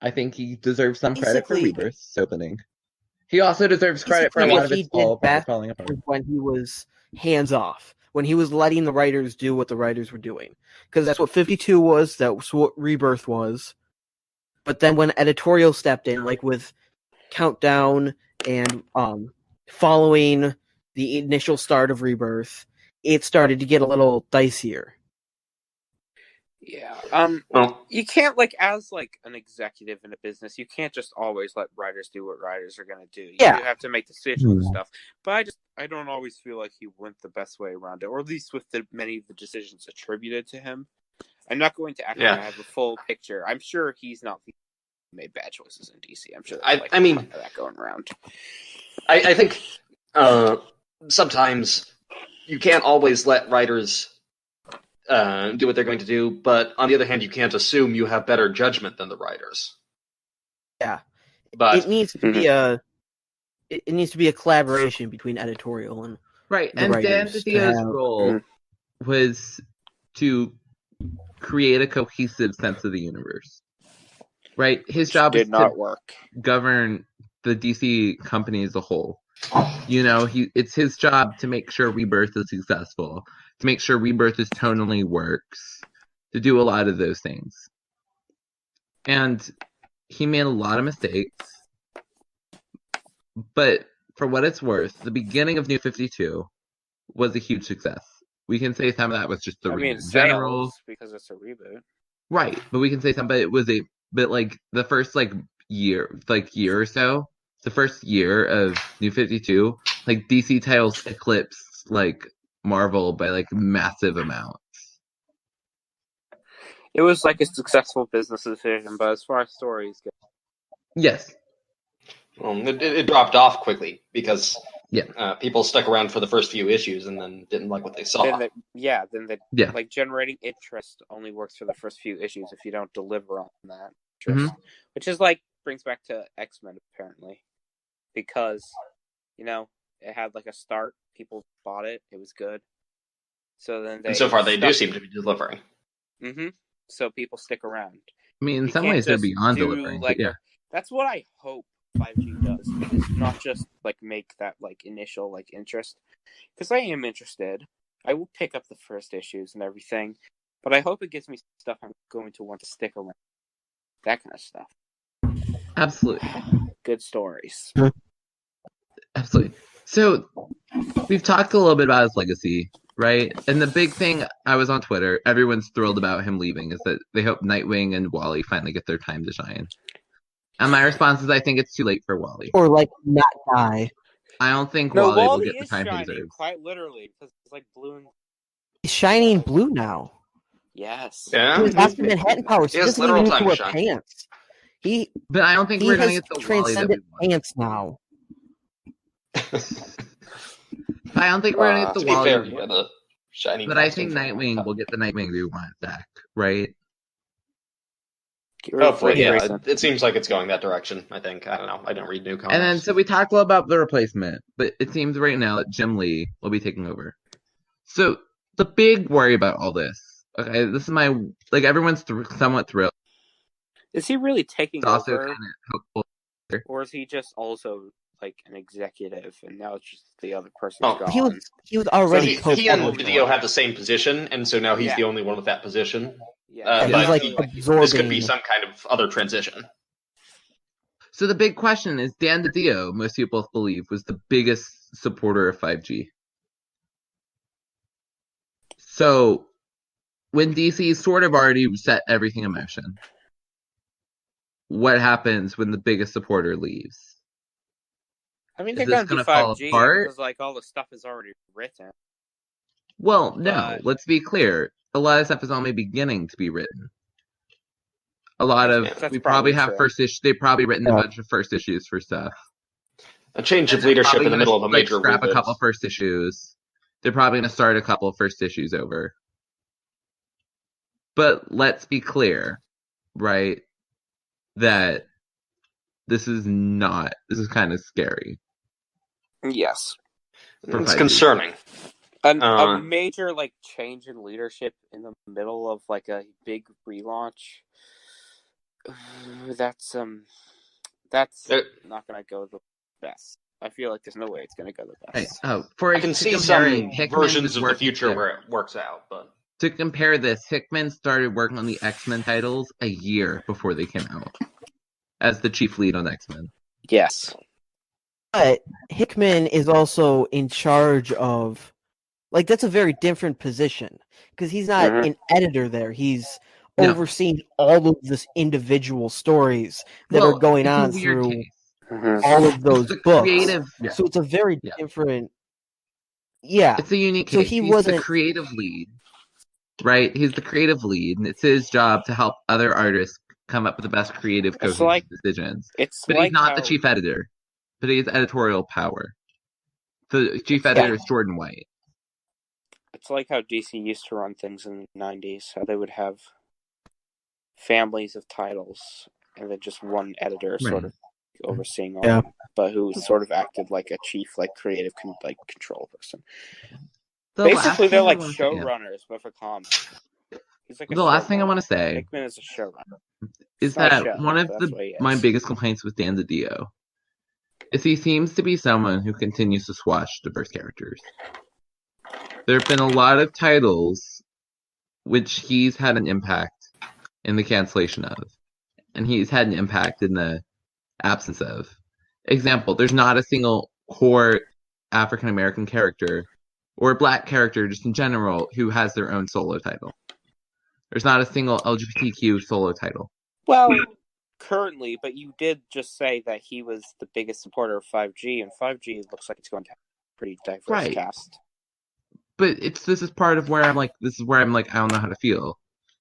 S1: I think he deserves some credit for
S4: Basically-
S1: Rebirth's opening. He also deserves credit for a lot of its fall falling apart.
S4: When he was hands off, when he was letting the writers do what the writers were doing, because that's what 52 was. That was what Rebirth was. But then when editorial stepped in, like with Countdown and following the initial start of Rebirth, it started to get a little dicier.
S3: Yeah.
S2: Well,
S3: You can't, like, as like an executive in a business, you can't just always let writers do what writers are gonna do. You have to make decisions and stuff. But I don't always feel like he went the best way around it, or at least with many of the decisions attributed to him. I'm not going to act like I have a full picture. I'm sure he's not made bad choices in DC. I'm sure there's
S2: I mean,
S3: that going around.
S2: I think sometimes you can't always let writers do what they're going to do, but on the other hand, you can't assume you have better judgment than the writers.
S4: Yeah,
S2: but
S4: it needs to be a collaboration between editorial and
S1: right.
S4: the
S1: And Dan
S4: writers
S1: Didio's role was to create a cohesive sense of the universe. Right, his job
S3: did
S1: is
S3: not
S1: to
S3: work.
S1: govern the DC company as a whole. You know, it's his job to make sure Rebirth is successful, to make sure Rebirth is tonally works, to do a lot of those things. And he made a lot of mistakes, but for what it's worth, the beginning of New 52 was a huge success. We can say some of that was just the general,
S3: because it's a reboot,
S1: right? But we can say some, but it was like the first year or so, the first year of New 52, like DC titles eclipsed like Marvel by like massive amounts.
S3: it was like a successful business decision, but as far as stories go,
S1: Yes.
S2: It dropped off quickly because
S1: Yeah.
S2: People stuck around for the first few issues and then didn't like what they saw.
S3: Like generating interest only works for the first few issues if you don't deliver on that interest, which is like brings back to X-Men apparently, because it had like a start, people bought it, it was good, so then
S2: and so far they do seem to be delivering.
S3: So people stick around.
S1: I mean, in some ways they're beyond delivering.
S3: Like,
S1: yeah.
S3: That's what I hope 5G does, is not just like make that like initial like interest, because I am interested. I will pick up the first issues and everything, but I hope it gives me stuff I'm going to want to stick around. That kind of stuff.
S1: Absolutely.
S3: Good stories.
S1: Absolutely. So we've talked a little bit about his legacy, right? And the big thing, I was on Twitter, everyone's thrilled about him leaving, is that they hope Nightwing and Wally finally get their time to shine. And my response is I think it's too late for Wally.
S4: Or like not die.
S1: I don't think Wally will get the
S3: is
S1: time he
S3: shining,
S1: deserves.
S3: quite literally, because it's like blue and...
S4: He's shining blue now.
S3: Yes.
S2: Yeah.
S4: He's got the Manhattan powers. He doesn't even need to wear pants.
S1: But I don't think we're going to get the Wally that we want.
S4: Pants now.
S1: I don't think we're going to get the Wally.
S2: But
S1: I think Nightwing will get the Nightwing we want back, right?
S2: Hopefully, yeah. It seems like it's going that direction, I think. I don't know. I don't read new comics.
S1: And then, so we talked a little about the replacement, but it seems right now that Jim Lee will be taking over. So, the big worry about all this, okay, this is my, like, everyone's somewhat thrilled.
S3: Is he really taking
S1: also
S3: over?
S1: Kind of hopeful.
S3: Or is he just also, like, an executive, and now it's just the other person gone?
S4: He was already
S2: so he and Dideo have the same position, and so now he's the only one with that position.
S3: Yeah.
S2: But this could be some kind of other transition.
S1: So the big question is, Dan Dideo, most people believe, was the biggest supporter of 5G. So when DC sort of already set everything in motion, what happens when the biggest supporter leaves?
S3: I mean, they're going to do 5G because, like, all the stuff is already written.
S1: Well, no. Let's be clear. A lot of stuff is only beginning to be written. A lot of we probably have first issue. They've probably written a bunch of first issues for stuff.
S2: A change of leadership in the middle of a major
S1: scrap
S2: reboot.
S1: A couple first issues. They're probably going to start a couple of first issues over. But let's be clear, right? That this is kind of scary.
S3: Yes.
S2: It's concerning.
S3: A major change in leadership in the middle of a big relaunch. That's not gonna go the best. I feel like there's no way it's gonna go the best.
S2: I can see some versions of the future where it works out, but
S1: to compare this, Hickman started working on the X-Men titles a year before they came out as the chief lead on X-Men.
S3: Yes.
S4: But Hickman is also in charge of, that's a very different position because he's not an editor there. He's overseeing all of this individual stories that are going on through all of those books. So it's a very different. Yeah,
S1: it's a unique case.
S4: So
S1: he's the creative lead, right? He's the creative lead, and it's his job to help other artists come up with the best creative decisions. But he's not the chief editor, but he has editorial power. The chief editor is Jordan White.
S3: It's like how DC used to run things in the 90s, how they would have families of titles and then just one editor sort of overseeing all of them, but who sort of acted like a chief, creative control person. Basically, they're like showrunners, but for comics. He's the
S1: last thing I want to say
S3: Hickman is a showrunner.
S1: Is that one of my biggest complaints with Dan DiDio is he seems to be someone who continues to squash diverse characters. There have been a lot of titles which he's had an impact in the cancellation of, and he's had an impact in the absence of. Example, there's not a single core African American character or a black character just in general who has their own solo title. There's not a single LGBTQ solo title.
S3: Well, currently, but you did just say that he was the biggest supporter of 5G, and 5G looks like it's going to have a pretty diverse cast.
S1: But this is part of where I'm I don't know how to feel.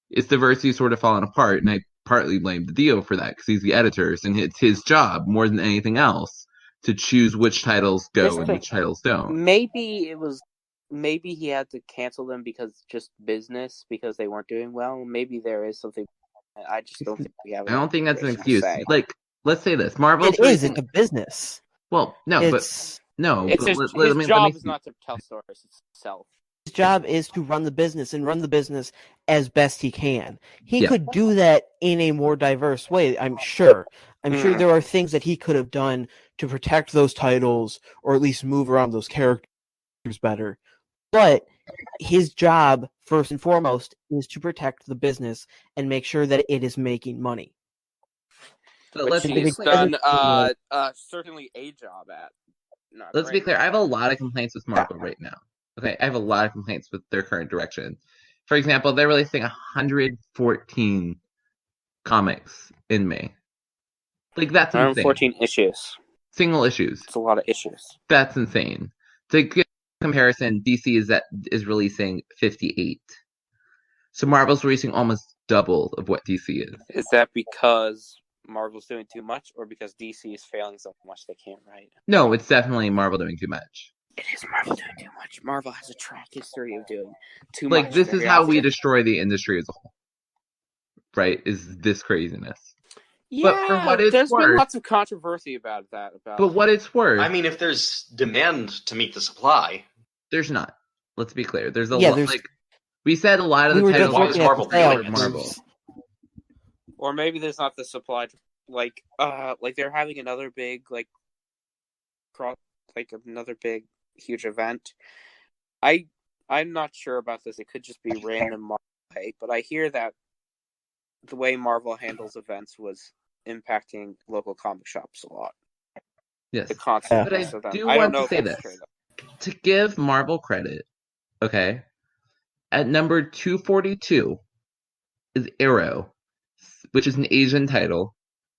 S1: It's diversity sort of falling apart, and I partly blame Dideo for that because he's the editors, and it's his job more than anything else to choose which titles go and which titles don't.
S3: Maybe he had to cancel them because because they weren't doing well. Maybe there is something. I just don't think we have.
S1: I don't think that's an excuse. Let's say this: Marvel.
S4: It's a business.
S1: Well, no,
S3: his job is not to tell stories; it's himself.
S4: His job is to run the business and run the business as best he can. He could do that in a more diverse way. I'm sure. I'm sure there are things that he could have done to protect those titles, or at least move around those characters better. But his job, first and foremost, is to protect the business and make sure that it is making money.
S3: But he's done certainly a job at.
S1: Let's be clear. I have a lot of complaints with Marvel right now. Okay, I have a lot of complaints with their current direction. For example, they're releasing 114 comics in May. That's insane.
S3: 114 issues.
S1: Single issues.
S3: It's a lot of issues.
S1: That's insane. To get comparison, DC is releasing 58. So Marvel's releasing almost double of what DC is.
S3: Is that because Marvel's doing too much, or because DC is failing so much they can't write?
S1: No, it's definitely Marvel doing too much.
S3: It is Marvel doing too much. Marvel has a track history of doing too much.
S1: This is how we destroy the industry as a whole. Right? Is this craziness.
S3: Yeah, but for what there's been lots of controversy about that.
S1: But what it's worth...
S2: I mean, if there's demand to meet the supply...
S1: There's not. Let's be clear. There's a lot... we said a lot of the titles...
S2: Marvel.
S3: Or maybe there's not the supply... they're having another big, another big, huge event. I'm not sure about this. It could just be random Marvel hype, but I hear that the way Marvel handles events was impacting local comic shops a lot.
S1: Yes.
S3: The concept.
S1: But I do want to say this. To give Marvel credit, okay, at number 242 is Arrow, which is an Asian title,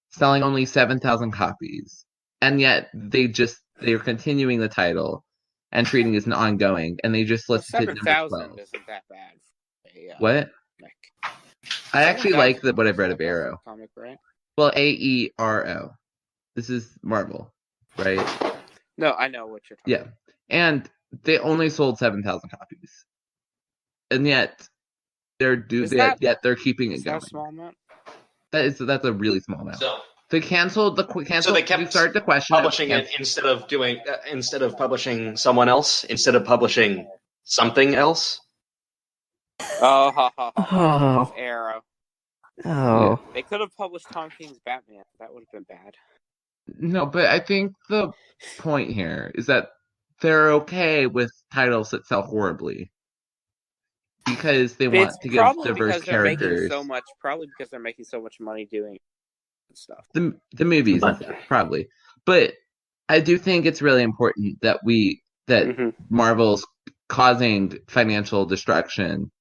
S1: selling only 7,000 copies. And yet they're continuing the title and treating as an ongoing, and they just listed number 12.
S3: 7,000 isn't that bad.
S1: What? I actually like what I've read of Arrow.
S3: Comic, right?
S1: Well, AERO. This is Marvel, right?
S3: No, I know what you're talking about.
S1: Yeah, and they only sold 7,000 copies, and yet they're keeping it going.
S3: Is that a small amount?
S1: That's a really small amount.
S2: So
S1: they canceled. So they kept started the question
S2: publishing it instead of publishing someone else, instead of publishing something else.
S3: Oh, Arrow.
S4: Oh.
S1: Yeah.
S3: They could have published Tom King's Batman. That would have been bad.
S1: No, but I think the point here is that they're okay with titles that sell horribly because they want to give diverse characters.
S3: Probably because they're making so much money doing stuff.
S1: The movies, probably. But I do think it's really important that Marvel's causing financial destruction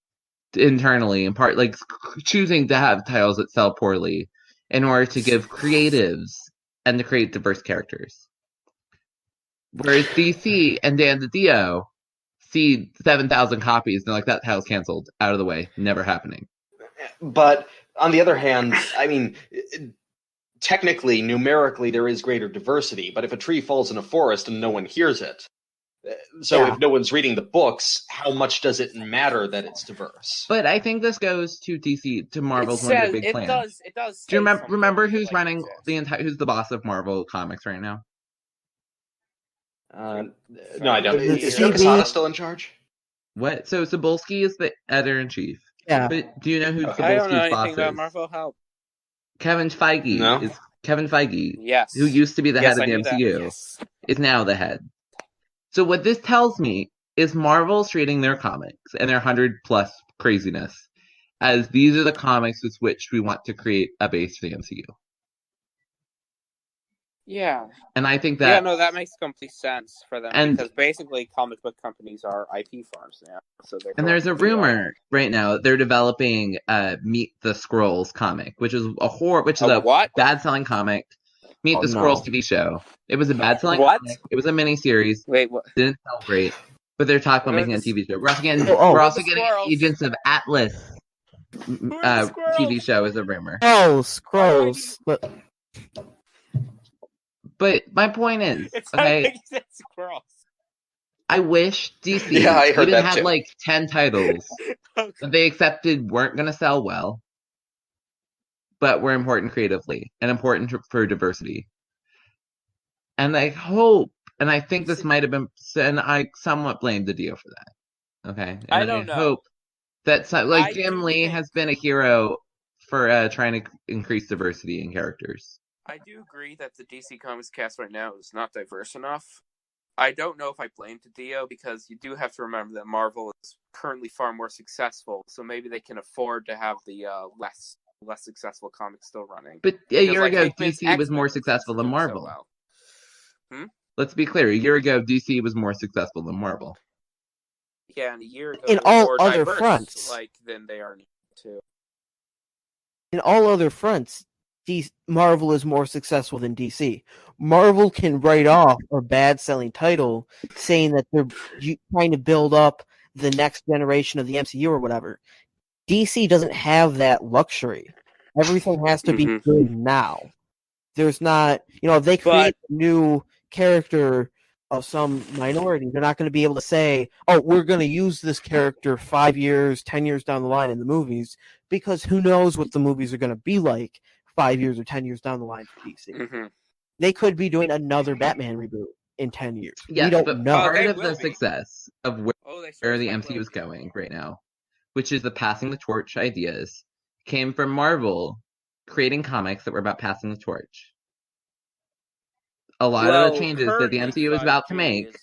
S1: internally, in part, like choosing to have titles that sell poorly in order to give creatives and to create diverse characters. Whereas DC and DiDio see 7,000 copies and they're like, that title's canceled, out of the way, never happening.
S2: But on the other hand, I mean, technically, numerically, there is greater diversity. But if a tree falls in a forest and no one hears it, if no one's reading the books, how much does it matter that it's diverse?
S1: But I think this goes to DC, to Marvel's one of their big plans.
S3: It does.
S1: Do you remember who's running who's the boss of Marvel Comics right now?
S2: No, I don't. Is Joe Quesada still in charge?
S1: What? So Cebulski is the editor-in-chief.
S4: Yeah.
S1: But do you know who Cebulski's
S3: I don't know anything
S1: boss
S3: about
S1: is?
S3: Marvel. Help.
S1: Kevin Feige.
S2: No?
S1: Is Kevin Feige,
S3: yes,
S1: who used to be the head of the MCU,
S3: yes.
S1: is now the head. So what this tells me is Marvel's treating their comics and their 100+ craziness as these are the comics with which we want to create a base for the MCU.
S3: Yeah.
S1: And I think that...
S3: Yeah, no, that makes complete sense for them, because basically comic book companies are IP farms now. And
S1: there's a rumor right now they're developing Meet the Skrulls comic, which is a bad-selling comic. Meet the Skrulls TV show. It was a bad-selling comic. It was a mini-series.
S3: Wait, what?
S1: Didn't sell great. But they're talking about making a TV show. We're also getting Agents of Atlas TV show as a rumor.
S4: Oh, Skrulls.
S1: But my point is,
S3: it's
S1: okay,
S3: Skrulls.
S1: I wish DC even had like 10 titles that they accepted weren't going to sell well, but were important creatively and important for diversity. And I hope, and I think this might have been, and I somewhat blame Dideo for that. Okay, and
S3: I don't know.
S1: Hope that Jim Lee has been a hero for trying to increase diversity in characters.
S3: I do agree that the DC Comics cast right now is not diverse enough. I don't know if I blame Dideo, because you do have to remember that Marvel is currently far more successful, so maybe they can afford to have the less successful comics still running.
S1: But a year ago, DC was more successful than Marvel.
S3: So well.
S1: Let's be clear. A year ago, DC was more successful than Marvel.
S3: Yeah, and a year ago,
S4: in all other fronts,
S3: than they are too.
S4: In all other fronts, Marvel is more successful than DC. Marvel can write off a bad-selling title, saying that they're trying to build up the next generation of the MCU or whatever. DC doesn't have that luxury. Everything has to be good now. There's not, if they create a new character of some minority, they're not going to be able to say, oh, we're going to use this character 5 years, 10 years down the line in the movies, because who knows what the movies are going to be like 5 years or 10 years down the line for DC. They could be doing another Batman reboot in 10 years.
S1: Yes,
S4: we don't know.
S1: Part of the success of where the MCU is going right now, which is the passing the torch ideas, came from Marvel creating comics that were about passing the torch. A lot of the changes that the MCU is about to make,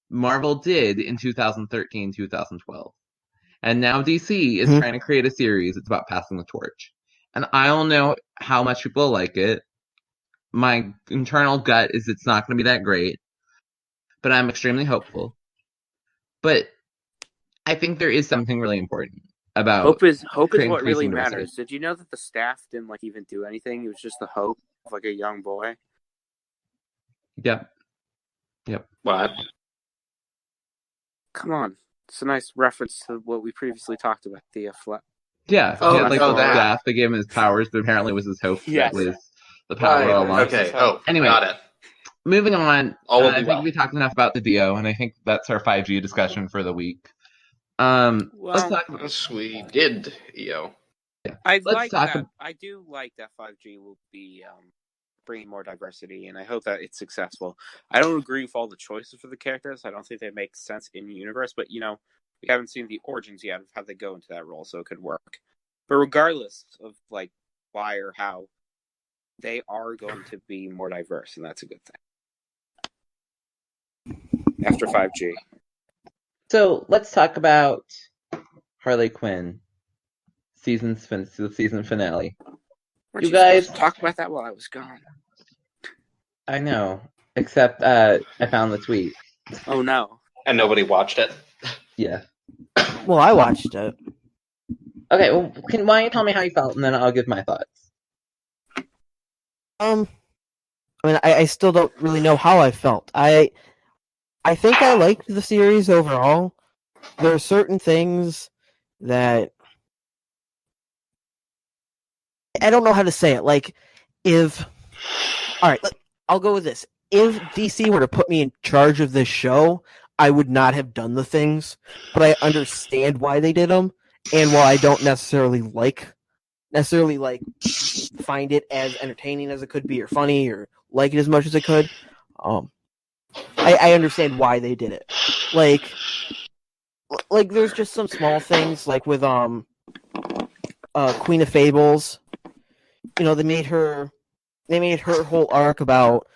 S1: Marvel did in 2013, 2012. And now DC is trying to create a series that's about passing the torch. And I don't know how much people like it. My internal gut is it's not going to be that great. But I'm extremely hopeful. But I think there is something really important about
S3: hope is what really matters. Did you know that the staff didn't even do anything? It was just the hope of a young boy.
S1: Yep.
S2: What?
S3: Come on. It's a nice reference to what we previously talked about. The flat.
S1: Yeah,
S2: Oh,
S1: he had, like,
S2: oh,
S1: the
S2: that.
S1: staff that gave him his powers, but apparently it was his hope
S3: Yes.
S1: that was the power
S2: Right.
S1: all along.
S2: Okay. Oh,
S1: Anyway,
S2: got it.
S1: moving on.
S2: All will
S1: I
S2: be
S1: think
S2: well.
S1: we talked enough about Dideo, and I think that's our 5G discussion for the week. Let's talk.
S2: Yes, we did, EO.
S3: I
S1: Let's talk.
S3: that. I do like that 5G will be bringing more diversity, and I hope that it's successful. I don't agree with all the choices for the characters. I don't think they make sense in universe, but we haven't seen the origins yet of how they go into that role, so it could work. But regardless of like why or how, they are going to be more diverse, and that's a good thing. After 5G.
S1: So let's talk about Harley Quinn the season finale.
S3: Weren't
S1: you guys
S3: talk about that while I was gone?
S1: I know, except I found the tweet.
S3: Oh no!
S2: And nobody watched it.
S1: Yeah.
S4: Well, I watched it.
S1: Okay. Well, why don't you tell me how you felt, and then I'll give my thoughts.
S4: I mean, I still don't really know how I felt. I think I liked the series overall. There are certain things that I don't know how to say it. Like, I'll go with this. If DC were to put me in charge of this show, I would not have done the things, but I understand why they did them, and while I don't necessarily find it as entertaining as it could be, or funny, or like it as much as it could, I understand why they did it. Like there's just some small things, like with Queen of Fables. They made her whole arc about,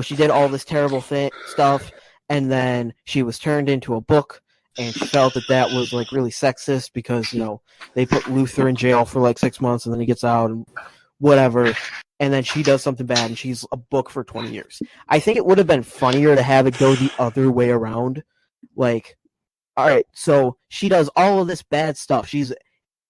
S4: she did all this terrible stuff, and then she was turned into a book, and she felt that was like really sexist because they put Luther in jail for like 6 months, and then he gets out and whatever, and then she does something bad, and she's a book for 20 years. I think it would have been funnier to have it go the other way around. Like, all right, so she does all of this bad stuff. She's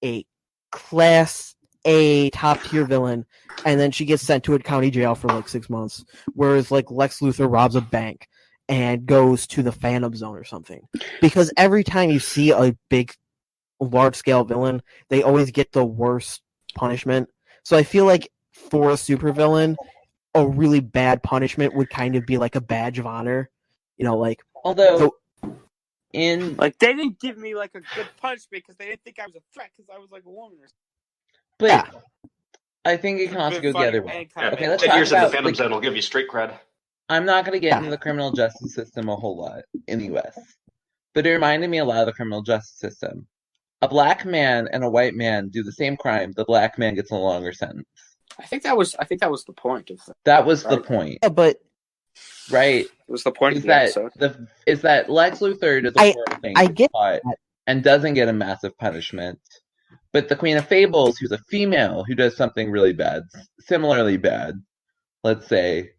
S4: a class A top tier villain, and then she gets sent to a county jail for like 6 months, whereas like Lex Luthor robs a bank and goes to the Phantom Zone or something. Because every time you see a big, large-scale villain, they always get the worst punishment. So I feel like for a supervillain, a really bad punishment would kind of be like a badge of honor.
S1: Although,
S3: they didn't give me like a good punishment because they didn't think I was a threat because I was like a woman or something.
S1: But yeah. I think it can also go the other way.
S2: Okay, let's 10 years in the Phantom Zone will give you straight cred.
S1: I'm not going to get into the criminal justice system a whole lot in the U.S., but it reminded me a lot of the criminal justice system. A black man and a white man do the same crime. The black man gets a longer sentence.
S3: I think that was the point of that.
S1: That was the point.
S4: Yeah, but
S1: right.
S3: It was the point
S1: of the episode. Is that Lex Luthor does a horrible thing and doesn't get a massive punishment. But the Queen of Fables, who's a female who does something really bad, similarly bad, let's say,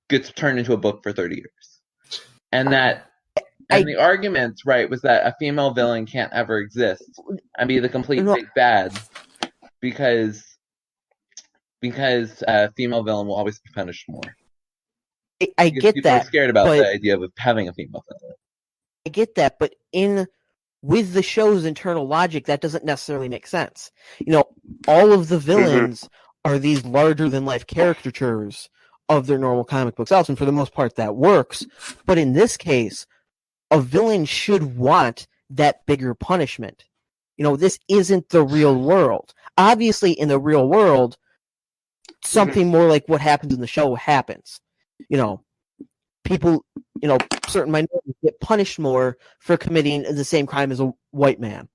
S1: gets turned into a book for 30 years. And the argument, right, was that a female villain can't ever exist and be the complete big bad because a female villain will always be punished more.
S4: I get
S1: people
S4: that.
S1: Are scared about the idea of having a female villain.
S4: I get that, but with the show's internal logic, that doesn't necessarily make sense. All of the villains are these larger-than-life caricatures of their normal comic book selves, and for the most part, that works. But in this case, a villain should want that bigger punishment. This isn't the real world. Obviously, in the real world, something more like what happens in the show happens. People, certain minorities get punished more for committing the same crime as a white man.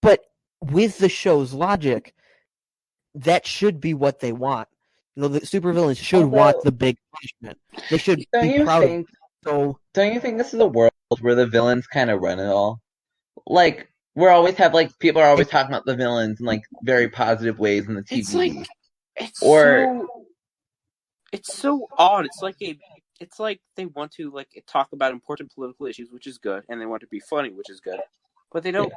S4: But with the show's logic, that should be what they want. The supervillains should want the big punishment. They should be proud of it. Don't
S1: you think this is a world where the villains kind of run it all? Like, people are always talking about the villains in like very positive ways in the TV.
S3: It's so odd. It's like they want to like talk about important political issues, which is good, and they want to be funny, which is good, but they don't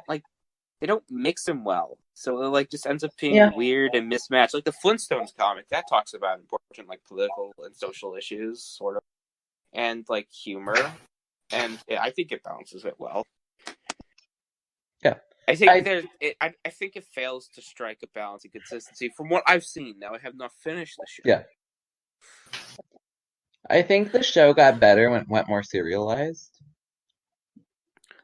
S3: they don't mix them well. So it like just ends up being weird and mismatched. Like the Flintstones comic that talks about important like political and social issues, sort of, and like humor, and I think it balances it well.
S1: Yeah.
S3: I think I think it fails to strike a balance and consistency from what I've seen. Now I have not finished the show.
S1: Yeah. I think the show got better when it went more serialized.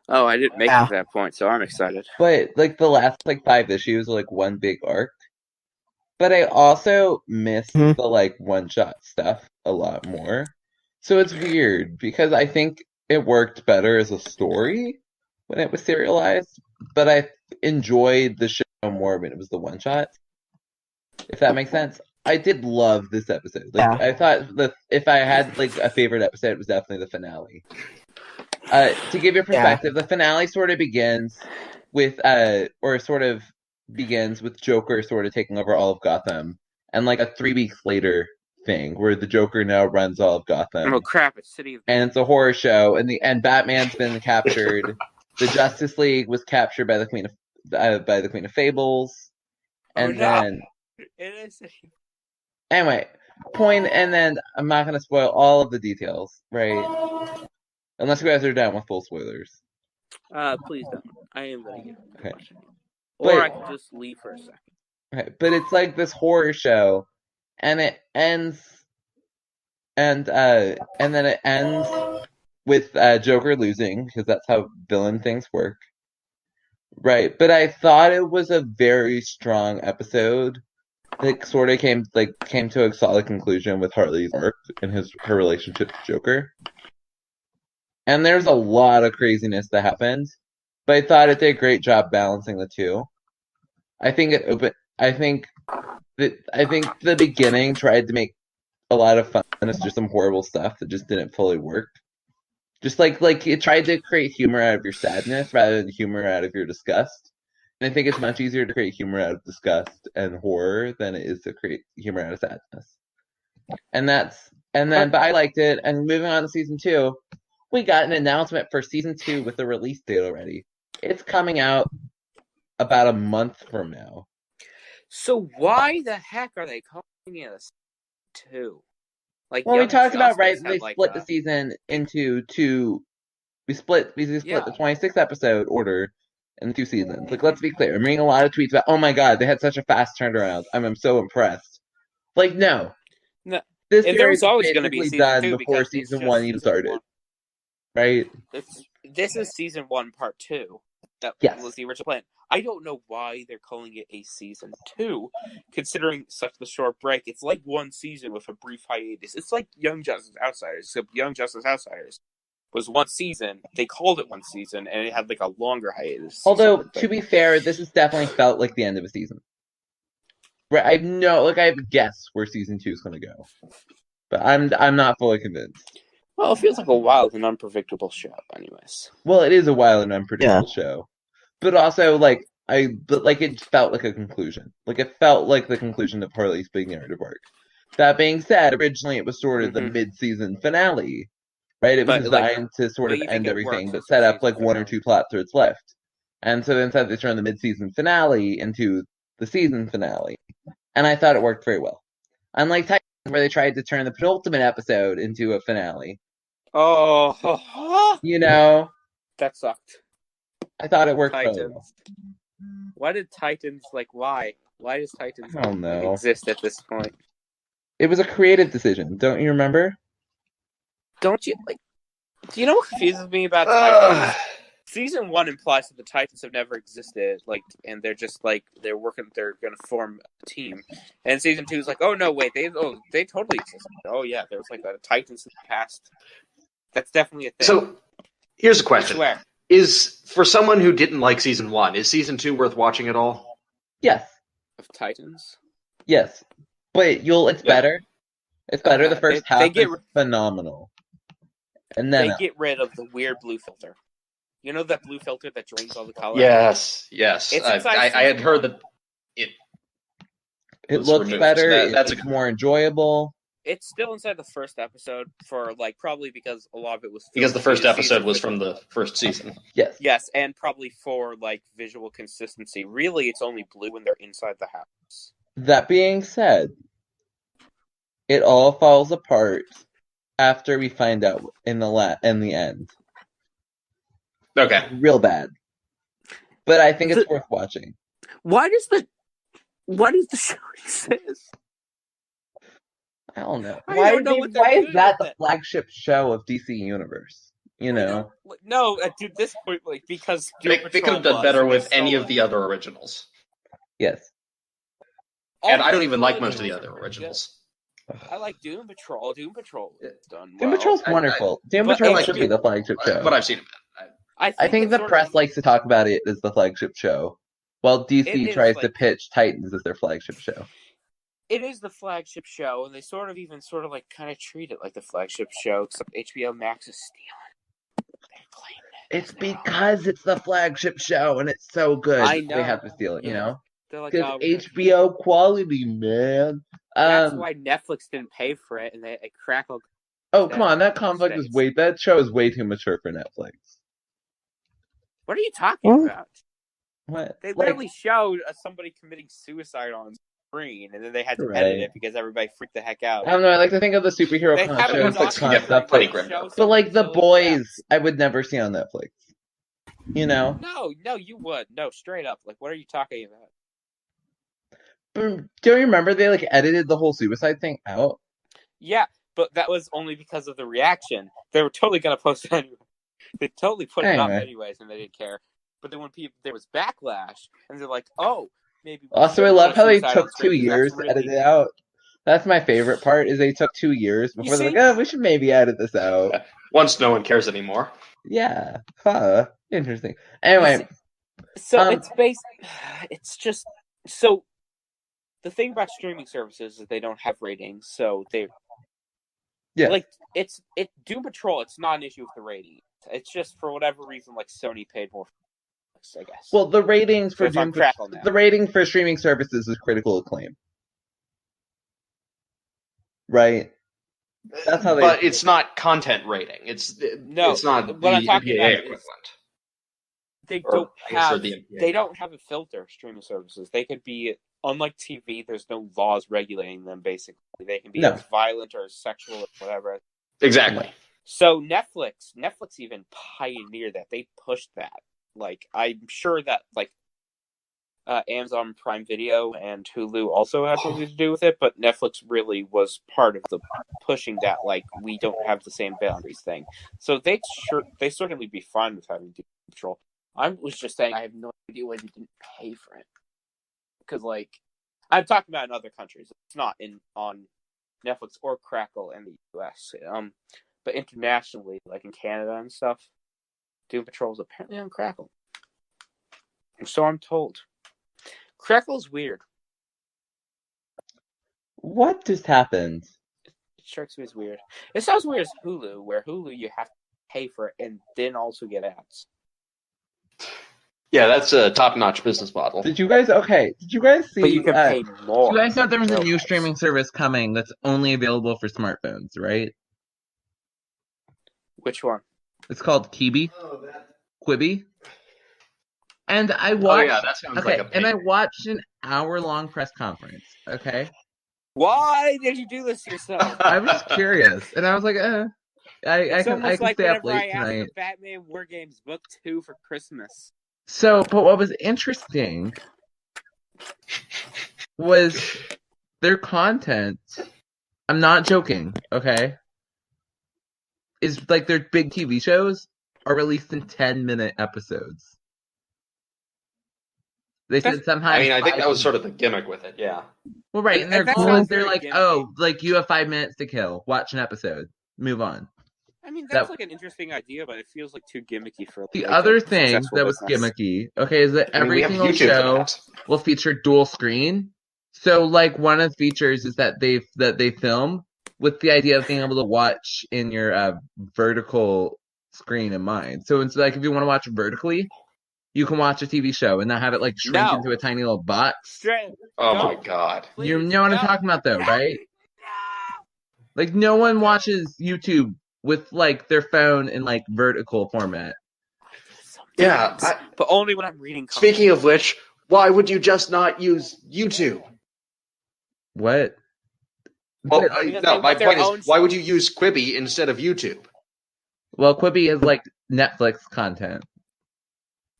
S3: Oh, I didn't make it to that point, so I'm excited.
S1: But like the last 5 issues were like one big arc. But I also miss the like one-shot stuff a lot more. So it's weird because I think it worked better as a story when it was serialized, but I enjoyed the show more when it was the one-shot. If that makes sense. I did love this episode. Like I thought if I had like a favorite episode, it was definitely the finale. To give you perspective, the finale sort of begins with Joker sort of taking over all of Gotham, and like a 3 weeks later thing where the Joker now runs all of Gotham.
S3: Oh crap! It's City of
S1: and it's a horror show, and Batman's been captured. The Justice League was captured by the Queen of Fables, and then
S3: it is.
S1: Anyway, and then I'm not going to spoil all of the details, right? Unless you guys are down with full spoilers.
S3: Please don't. I am going to get
S1: okay.
S3: Or I can just leave for a second.
S1: Okay, but it's like this horror show, and it ends, and then it ends with Joker losing, because that's how villain things work. Right, but I thought it was a very strong episode. That sort of came to a solid conclusion with Harley's arc and her relationship to Joker. And there's a lot of craziness that happened, but I thought it did a great job balancing the two. I think the beginning tried to make a lot of fun. It's just some horrible stuff that just didn't fully work. Just like it tried to create humor out of your sadness rather than humor out of your disgust. And I think it's much easier to create humor out of disgust and horror than it is to create humor out of sadness. But I liked it. And moving on to season 2, we got an announcement for season 2 with the release date already. It's coming out about a month from now.
S3: So why the heck are they calling it a 2? Like,
S1: well, we talked about they split the season into 2. We split the 26 episode order in 2 seasons. Like, let's be clear. I'm reading a lot of tweets about, oh my god, they had such a fast turnaround. I'm so impressed. Like, no. This series was always going to be done before season 1 even started. Right?
S3: This is season 1, part 2. That was the original plan. I don't know why they're calling it a season 2, considering such a short break. It's like one season with a brief hiatus. It's like Young Justice Outsiders, except Young Justice Outsiders was one season. They called it one season, and it had like a longer hiatus.
S1: Although, to be fair, this has definitely felt like the end of a season. Right? I have a guess where season 2 is going to go, but I'm not fully convinced.
S3: Well, it feels like a wild and unpredictable show, anyways.
S1: Well, it is a wild and unpredictable show, but also it felt like a conclusion. Like it felt like the conclusion of Harley's big narrative arc. That being said, originally it was sort of the mid-season finale. Right, it was designed to sort of end everything, but set up like 1 or 2 plot threads left. And so instead they turned the mid-season finale into the season finale. And I thought it worked very well. Unlike Titans, where they tried to turn the penultimate episode into a finale.
S3: Oh.
S1: That
S3: sucked.
S1: I thought it worked really well.
S3: Why did Titans, why? Why does Titans
S1: exist
S3: at this point?
S1: It was a creative decision, don't you remember?
S3: Don't you do you know what confuses me about Titans? Season 1 implies that the Titans have never existed, and they're just they're gonna form a team. And season 2 is like, oh no, wait, they totally exist. Oh yeah, there was a Titans in the past. That's definitely a thing.
S2: So here's a question. Is for someone who didn't like season 1, is season 2 worth watching at all?
S1: Yes.
S3: Of Titans?
S1: Yes. But it's better. It's better. The first half is phenomenal. And then
S3: they get rid of the weird blue filter. You know that blue filter that drains all the color?
S2: Yes. I had heard that it
S1: looks removed. Better. That's more enjoyable.
S3: It's still inside the first episode for probably because a lot of it was
S2: because the first episode was from the first season.
S1: Yes,
S3: and probably for visual consistency. Really, it's only blue when they're inside the house.
S1: That being said, it all falls apart after we find out in the end.
S2: Okay.
S1: Real bad. But I think it's worth watching.
S3: Why does the show exist?
S1: I don't know.
S3: I don't know what they're
S1: why is
S3: doing
S1: that
S3: with
S1: the
S3: it.
S1: flagship show of DC Universe? You know?
S3: No, at this point, like, because
S2: They could have done better with any of the other originals.
S1: Yes.
S2: And I don't even like most of the other originals.
S3: I like Doom Patrol. Doom Patrol is done well.
S1: Doom Patrol's wonderful. Doom Patrol should be the flagship show.
S2: But I've seen it.
S1: I think the press likes to talk about it as the flagship show, while DC tries to pitch Titans as their flagship show.
S3: It is the flagship show, and they sort of kind of treat it like the flagship show, except HBO Max is stealing it. They're claiming it.
S1: It's because it's the flagship show, and it's so good.
S3: I know.
S1: They have to steal it, you know?
S3: They're like,
S1: Because HBO quality, man.
S3: That's why Netflix didn't pay for it, and they Crackle.
S1: Oh, come on. That show is way too mature for Netflix.
S3: What are you talking about?
S1: What?
S3: They literally showed somebody committing suicide on screen, and then they had to edit it because everybody freaked the heck out.
S1: I don't know. I like to think of the superhero concept, but like The Boys, I would never see on Netflix. You know?
S3: No, you would. No, straight up. Like, what are you talking about?
S1: Don't you remember they like edited the whole suicide thing out?
S3: Yeah, but that was only because of the reaction. They were totally gonna post it anyway. They totally put it up anyways, and they didn't care. But then when there was backlash, and they're like, "Oh, maybe."
S1: Also, I love how they took 2 years to edit it out. That's my favorite part. Is they took 2 years before they're like, "Oh, we should maybe edit this out."
S2: Once no one cares anymore.
S1: Yeah. Interesting. Anyway,
S3: so it's based. It's just so. The thing about streaming services is they don't have ratings, so like Doom Patrol. It's not an issue with the rating. It's just for whatever reason, like Sony paid more. I guess.
S1: Well, the ratings for the rating for streaming services is critical acclaim, right? That's how they.
S2: But it's not content rating. It's not
S3: what I'm talking about
S2: equivalent.
S3: They don't have a filter. Streaming services. They could be. Unlike TV, there's no laws regulating them, basically. They can be as violent or as sexual or whatever.
S2: Exactly.
S3: So Netflix even pioneered that. They pushed that. Like, I'm sure that, like, Amazon Prime Video and Hulu also had something to do with it, but Netflix really was part of the pushing that, like, we don't have the same boundaries thing. So they certainly be fine with having Doom Patrol. I was just saying I have no idea why they didn't pay for it. Because, like, I'm talking about in other countries. It's not on Netflix or Crackle in the US. But internationally, like in Canada and stuff, Doom Patrol is apparently on Crackle. So I'm told. Crackle's weird.
S1: What just happened?
S3: It strikes me as weird. It sounds weird as Hulu, where Hulu you have to pay for it and then also get ads.
S2: Yeah, that's a top-notch business model.
S1: Did you guys see?
S3: But you can pay more.
S1: You guys know there was a new streaming service coming that's only available for smartphones, right?
S3: Which one?
S1: It's called Quibi. Quibi. And I watched.
S2: Oh yeah, that sounds like a pain.
S1: And I watched an hour-long press conference. Okay.
S3: Why did you do this yourself?
S1: I was curious, and I was like, I can stay up late tonight.
S3: For Batman War Games Book 2 for Christmas.
S1: So, but what was interesting was their content. I'm not joking, okay? Is like their big TV shows are released in 10-minute episodes. They said somehow.
S2: I mean, I think that was sort of the gimmick with it, yeah.
S1: Well, right, and their goal is they're like, like you have 5 minutes to kill. Watch an episode. Move on.
S3: I mean, that's like an interesting idea, but it feels like too gimmicky for.
S1: The other thing that was gimmicky, okay, is that every single show will feature dual screen. So, like, one of the features is that they film with the idea of being able to watch in your vertical screen in mind. So it's like if you want to watch vertically, you can watch a TV show and not have it like shrink into a tiny little box.
S2: My god!
S1: You know what I'm talking about, though, right? Like, no one watches YouTube with like their phone in like vertical format.
S2: Yeah,
S3: but only when I'm reading.
S2: Speaking of which, why would you just not use YouTube?
S1: What?
S2: Well, no, my point is, why would you use Quibi instead of YouTube?
S1: Well, Quibi is like Netflix content.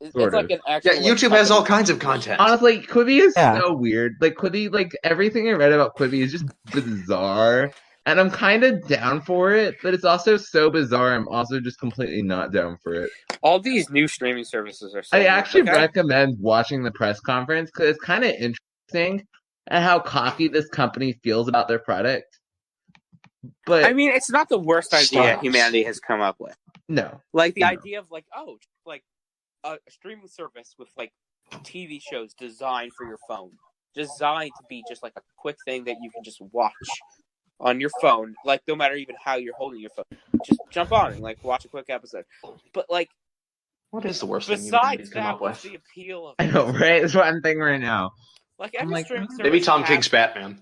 S3: It's
S1: Sort
S3: like
S1: of.
S3: an actual.
S2: Yeah, YouTube has all kinds of content.
S1: Honestly, Quibi is
S4: Yeah.
S1: so weird. Like Quibi, like everything I read about Quibi is just bizarre, and I'm kind of down for it, but it's also so bizarre. I'm also just completely not down for it.
S3: All these new streaming services are so
S1: I
S3: weird.
S1: actually
S3: Like,
S1: recommend watching the press conference because it's kind of interesting at how cocky this company feels about their product. But
S3: I mean, it's not the worst idea
S2: Startups.
S3: humanity has come up with.
S1: no,
S3: Like the
S1: No.
S3: idea of like, like a streaming service with like TV shows designed for your phone, designed to be just like a quick thing that you can just watch on your phone, like no matter even how you're holding your phone, just jump on and like watch a quick episode. But like,
S2: What is the worst thing
S3: besides
S2: you've come
S3: that,
S2: up
S3: what's
S2: with?
S3: the appeal of
S1: I
S3: it?
S1: know, right? That's what I'm thinking right now.
S3: Like
S1: I'm
S3: every
S1: like,
S3: streaming service
S2: Maybe Tom
S3: has-
S2: King's Batman.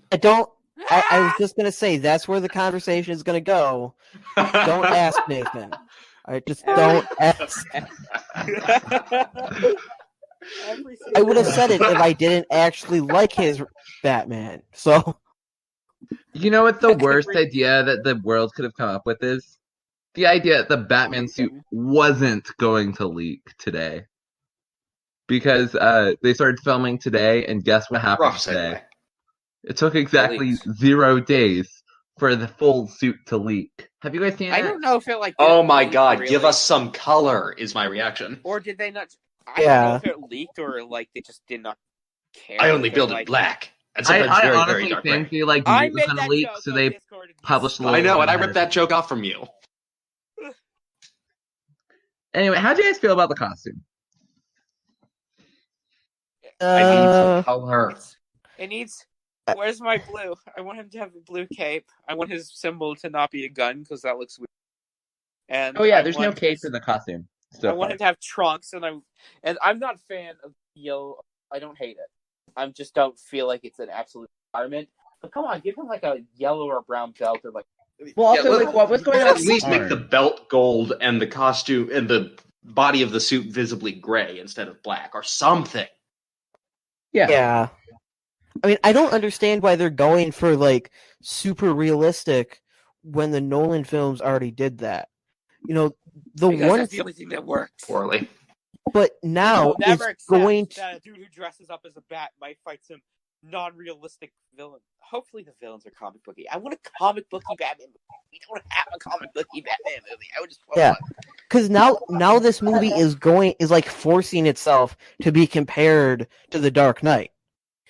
S4: I was just gonna say that's where the conversation is gonna go. Don't ask, Nathan. I just don't ask. I would have said it if I didn't actually like his Batman. So
S1: You know what the worst idea that the world could have come up with is? The idea that the Batman suit wasn't going to leak today. Because they started filming today, and guess what happened
S2: Rough
S1: today?
S2: segue.
S1: It took exactly
S3: leaked.
S1: 0 days for the full suit to leak. Have you guys seen
S3: I
S1: it?
S3: don't know if it like.
S2: Oh
S3: didn't
S2: my
S3: leak,
S2: god,
S3: really.
S2: give us some color, is my reaction.
S3: Or did they not? I
S4: Yeah.
S3: don't know if it leaked or like they just did not care.
S2: I only
S3: They're
S2: build
S3: like,
S2: it black. And
S1: I
S2: sometimes very,
S1: honestly
S2: very dark
S1: think
S2: gray.
S1: they like
S3: I
S1: knew it was
S3: made
S1: gonna
S3: that
S1: leak,
S3: joke
S1: so
S3: on
S1: they
S3: Discord.
S1: published a
S2: I
S1: little.
S2: know, and I
S1: ahead
S2: ripped
S1: of
S2: that
S1: time.
S2: joke off from you.
S1: Anyway, how do you guys feel about the costume?
S2: I need some color.
S3: It needs. Where's my blue? I want him to have a blue cape. I want his symbol to not be a gun because that looks weird. And
S1: Oh yeah,
S3: I
S1: there's no
S3: want
S1: cape
S3: his-
S1: in the costume.
S3: I
S1: So
S3: want
S1: far.
S3: him to have trunks, and I'm not a fan of yellow. I don't hate it. I just don't feel like it's an absolute requirement. But come on, give him like a yellow or brown belt or like.
S1: Well,
S2: Yeah,
S1: also,
S2: let-
S1: like, what was going on?
S2: At
S1: with
S2: least
S1: his
S2: make the
S1: arm?
S2: belt gold and the costume and the body of the suit visibly gray instead of black or something.
S4: yeah. I mean, I don't understand why they're going for like super realistic when the Nolan films already did that. You know, the
S3: Because
S4: one,
S3: that's the only thing that works.
S2: Poorly.
S4: but now
S3: You'll never
S4: it's
S3: accept
S4: going to.
S3: that a dude who dresses up as a bat might fight some non-realistic villain. Hopefully, the villains are comic booky. I want a comic booky Batman movie. We don't have a comic booky Batman movie. I would just
S4: Yeah. Because now this movie is like forcing itself to be compared to The Dark Knight.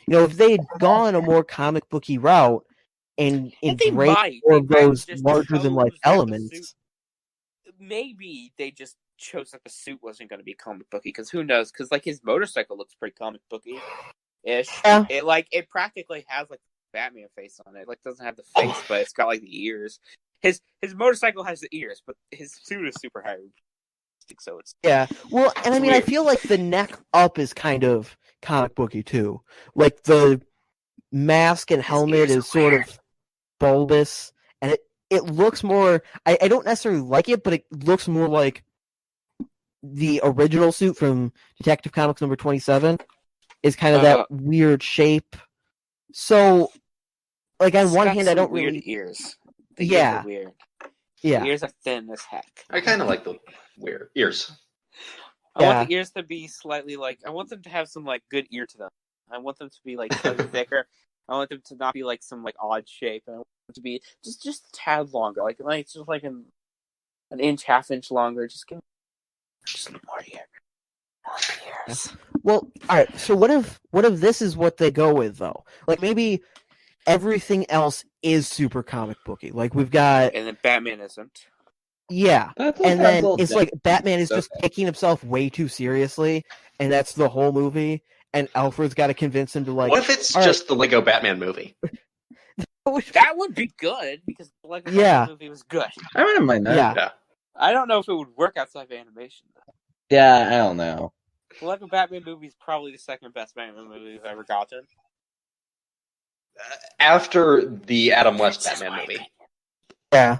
S4: You know, if they had gone a more comic booky route and
S3: they
S4: embraced
S3: might.
S4: more
S3: They
S4: of
S3: might
S4: those
S3: just
S4: larger than life
S3: chose that the
S4: elements,
S3: suit- maybe they just chose that the suit wasn't going to be comic booky. Because who knows? Because like his motorcycle looks pretty comic booky ish.
S4: Yeah.
S3: It practically has like Batman face on it. Like doesn't have the face, but it's got like the ears. His motorcycle has the ears, but his suit is super high. So it's
S4: yeah. Well, and I mean, I
S2: weird.
S4: feel like the neck up is kind of comic booky too. Like the mask and helmet
S3: ears are
S4: is sort
S3: weird.
S4: of bulbous, and it looks more. I don't necessarily like it, but it looks more like the original suit from Detective Comics number 27 is kind of that weird shape. So, like on
S3: It's
S4: one
S3: got
S4: hand, I
S3: some
S4: don't
S3: weird
S4: really.
S3: ears. The
S4: Yeah.
S3: ears are weird.
S4: Yeah.
S3: The ears are thin as heck.
S2: I kind of like the weird ears.
S3: I want the ears to be slightly like. I want them to have some like good ear to them. I want them to be like slightly thicker. I want them to not be like some like odd shape. I want them to be just a tad longer, like just like an inch, half inch longer. Just give just more ear. More ears.
S4: Well, all right. So what if this is what they go with though? Like maybe everything else is super comic booky. Like we've got
S3: And then Batman isn't.
S4: yeah,
S1: That's
S4: and then
S1: puzzle
S4: it's
S1: down.
S4: like Batman is
S1: So-
S4: just taking himself way too seriously, and that's the whole movie. And Alfred's got to convince him to like.
S2: What if it's
S4: all right.
S2: just the Lego Batman movie?
S3: That would be good because the Lego
S4: Yeah.
S3: Batman movie was good.
S1: I wouldn't mind that.
S4: Yeah.
S3: I don't know if it would work outside of animation. Though.
S1: Yeah, I don't know.
S3: The Lego Batman movie is probably the second best Batman movie we've ever gotten.
S2: After the Adam West
S3: That's
S2: Batman
S3: my
S2: movie.
S4: Yeah.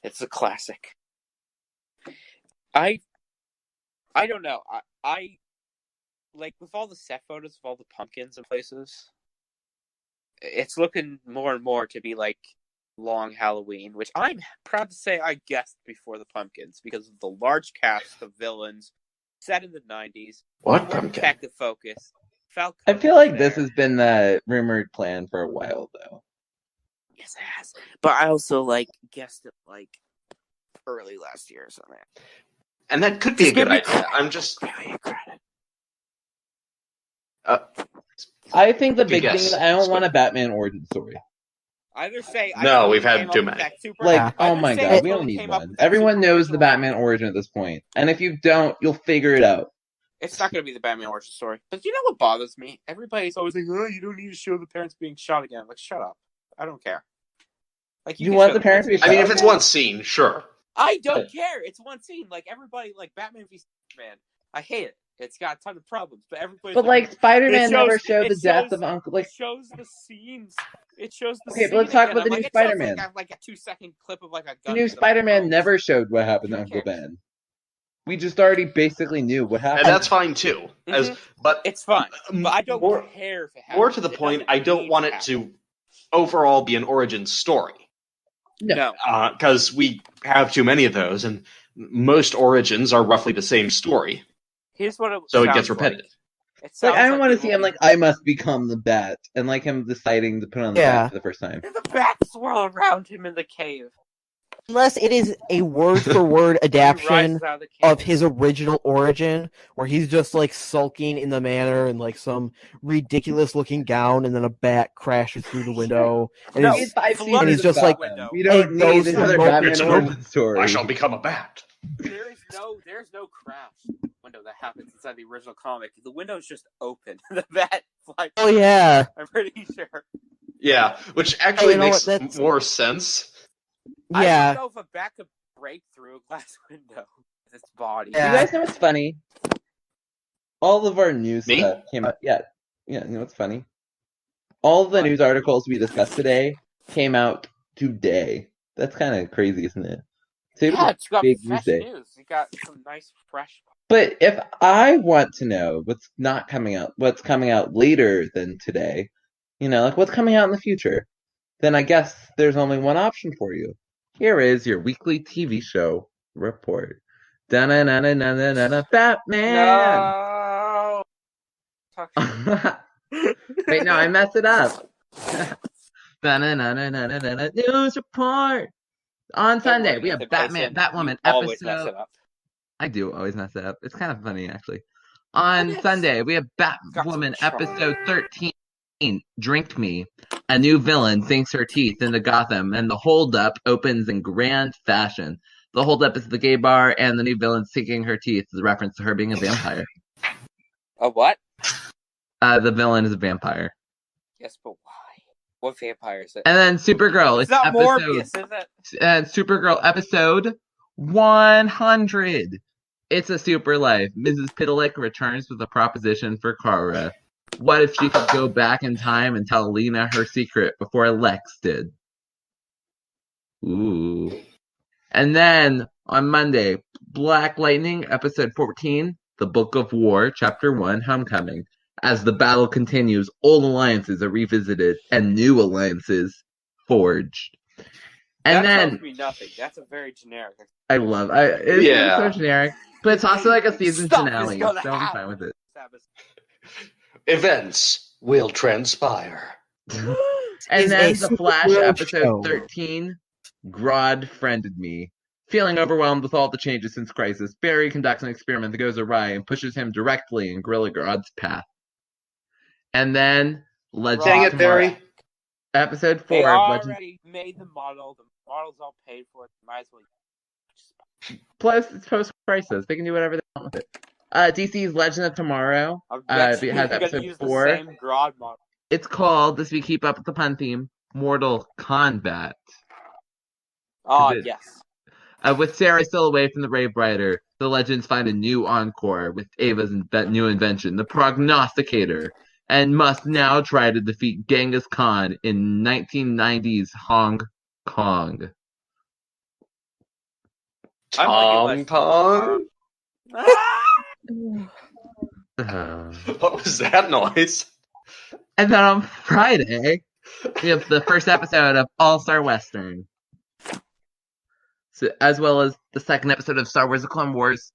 S3: It's a classic. I don't know. I like with all the set photos of all the pumpkins and places. It's looking more and more to be like Long Halloween, which I'm proud to say I guessed before the pumpkins because of the large cast of villains set in the 90s.
S2: What pumpkin?
S3: Detective Focus. Falcone
S1: I feel like
S3: there.
S1: this has been the rumored plan for a while, though.
S3: Yes, it has. But I also guessed it early last year or something.
S2: And that could be a good idea. I'm just
S3: Really credit.
S1: I think the big thing
S2: guess.
S1: is I don't want a Batman origin story.
S3: Either say
S2: No, we've had too many.
S1: Oh my god, we don't need one. Everyone knows the Batman origin at this point, and if you don't, you'll figure it out.
S3: It's not going to be the Batman origin story. But you know what bothers me? Everybody's always like, "Oh, you don't need to show the parents being shot again." Like, shut up. I don't care.
S1: You want the parents to be shot?
S2: I mean, if it's one scene, sure.
S3: I don't care. It's one scene. Everybody, Batman v Superman. I hate it. It's got a ton of problems, but everybody.
S1: But Spider-Man never showed the death of Uncle.
S3: It shows the scenes. It shows the.
S1: Okay, but let's talk about the new Spider-Man.
S3: Like a 2-second clip of a gun.
S1: The new Spider-Man never showed what happened to Uncle Ben. We just already basically knew what happened.
S2: And that's fine too. But
S3: it's fine. But I don't care if it happens.
S2: More to the point, I don't want it to overall be an origin story.
S3: No.
S2: Because we have too many of those, and most origins are roughly the same story.
S3: Here's what
S2: so it gets repetitive.
S1: I don't want to see him I must become the Bat, and him deciding to put on the Bat for the first time.
S3: And the bats swirl around him in the cave.
S4: Unless it is a word-for-word adaptation of his original origin, where he's just sulking in the manor in some ridiculous-looking gown, and then a bat crashes through the window, and he's just
S1: we don't need another Batman origin story.
S2: I shall become a bat.
S3: There's no crash window that happens inside the original comic. The window's just open. The bat flies.
S4: Oh yeah,
S3: I'm pretty sure.
S2: Yeah, which actually makes more sense.
S4: Yeah.
S3: I don't know if a bat could break through a glass window with its body.
S1: Yeah. You guys know what's funny? All of our news stuff came out. Yeah, you know what's funny? All of the news articles we discussed today came out today. That's kind of crazy, isn't it?
S3: It's got fresh news. You got some nice fresh.
S1: But if I want to know what's coming out later than today, what's coming out in the future, then I guess there's only one option for you. Here is your weekly TV show report. Da-na-na-na-na-na-na, Batman! No! Wait, no, I messed it up. Da-na-na-na-na-na-na, news report! On Sunday, we have Batman, Batwoman episode. I do always mess it up. It's kind of funny, actually. On Sunday, we have Batwoman episode 13. Drink Me. A new villain sinks her teeth into Gotham, and the holdup opens in grand fashion. The holdup is the gay bar, and the new villain sinking her teeth is a reference to her being a vampire.
S3: A what?
S1: The villain is a vampire.
S3: Yes, but why? What vampire is it?
S1: And then Supergirl.
S3: It's not Morbius, is it?
S1: And Supergirl episode 100. It's a super life. Mrs. Pitalik returns with a proposition for Kara. What if she could go back in time and tell Lena her secret before Lex did? Ooh. And then, on Monday, Black Lightning, episode 14, The Book of War, chapter 1, Homecoming. As the battle continues, old alliances are revisited and new alliances forged. And
S3: that tells me nothing. That's a very generic.
S1: I love it. It's so generic. But it's also a season finale, so I'm fine with it.
S2: Events will transpire.
S1: And then The Flash, episode 13, Grodd friended me. Feeling overwhelmed with all the changes since Crisis, Barry conducts an experiment that goes awry and pushes him directly in Gorilla Grodd's path. And then Legend
S2: Dang it, Barry.
S1: Episode 4.
S3: They already made the model. The model's all paid for. Might as well.
S1: Plus, it's post-Crisis. They can do whatever they want with it. DC's Legend of Tomorrow has episode 4.
S3: The same Grodd model.
S1: It's called, as we keep up with the pun theme, Mortal Kombat.
S3: Oh, yes.
S1: With Sarah still away from the Rave Rider, the Legends find a new encore with Ava's new invention, the Prognosticator, and must now try to defeat Genghis Khan in 1990s Hong Kong.
S2: Hong Kong? What was that noise?
S1: And then on Friday, we have the first episode of All-Star Western. So, as well as the second episode of Star Wars The Clone Wars.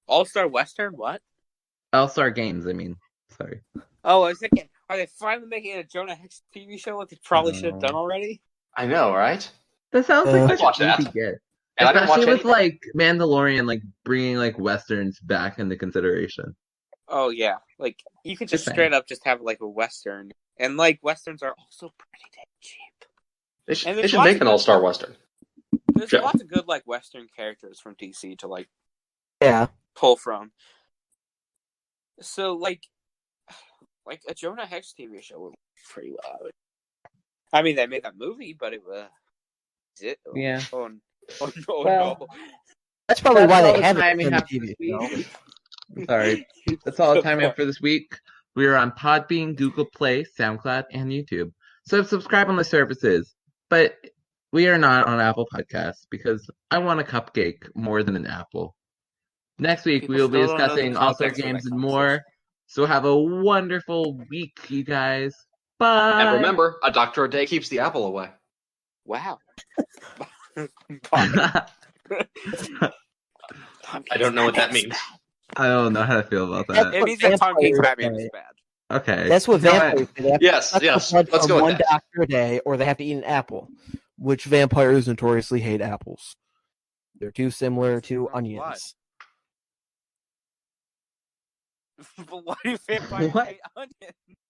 S3: All-Star Western? What?
S1: All-Star Games, I mean. Sorry.
S3: Oh, I was thinking, are they finally making a Jonah Hex TV show like they probably should have done already?
S2: I know, right?
S1: That sounds like
S2: watch
S1: an easy
S2: that.
S1: get.
S2: And I didn't watch
S1: Especially with
S2: anything.
S1: like Mandalorian, like bringing like westerns back into consideration.
S3: Oh yeah, like you could just
S1: Just
S3: straight up just have like a Western, and like Westerns are also pretty damn cheap.
S2: They should make an all-star Western.
S3: There's lots of good like Western characters from DC to like pull from. So like a Jonah Hex TV show would be pretty well. I mean, they made that movie, but it was
S1: Yeah.
S3: Oh no!
S1: Well,
S4: That's probably why
S1: all
S4: they
S1: the
S4: haven't
S1: time we
S4: done the
S1: have
S4: TV
S1: this
S4: show.
S1: week. Sorry. That's all the time we have for this week. We are on Podbean, Google Play, SoundCloud, and YouTube. So subscribe on the services. But we are not on Apple Podcasts because I want a cupcake more than an apple. Next week we will be discussing All-Star Games and more. So have a wonderful week, you guys. Bye.
S2: And remember, a doctor a day keeps the apple away.
S3: Wow.
S2: I don't know what that means.
S1: I don't know how to feel about that.
S3: It means that Tom King's Batman is bad.
S1: Okay.
S4: That's what vampires do. They have to
S2: Yes,
S4: suck the
S2: yes.
S4: blood
S2: Let's
S4: from
S2: go with
S4: one
S2: that.
S4: doctor a day, or they have to eat an apple, which vampires notoriously hate apples. They're too similar to onions.
S3: But why do vampires hate onions?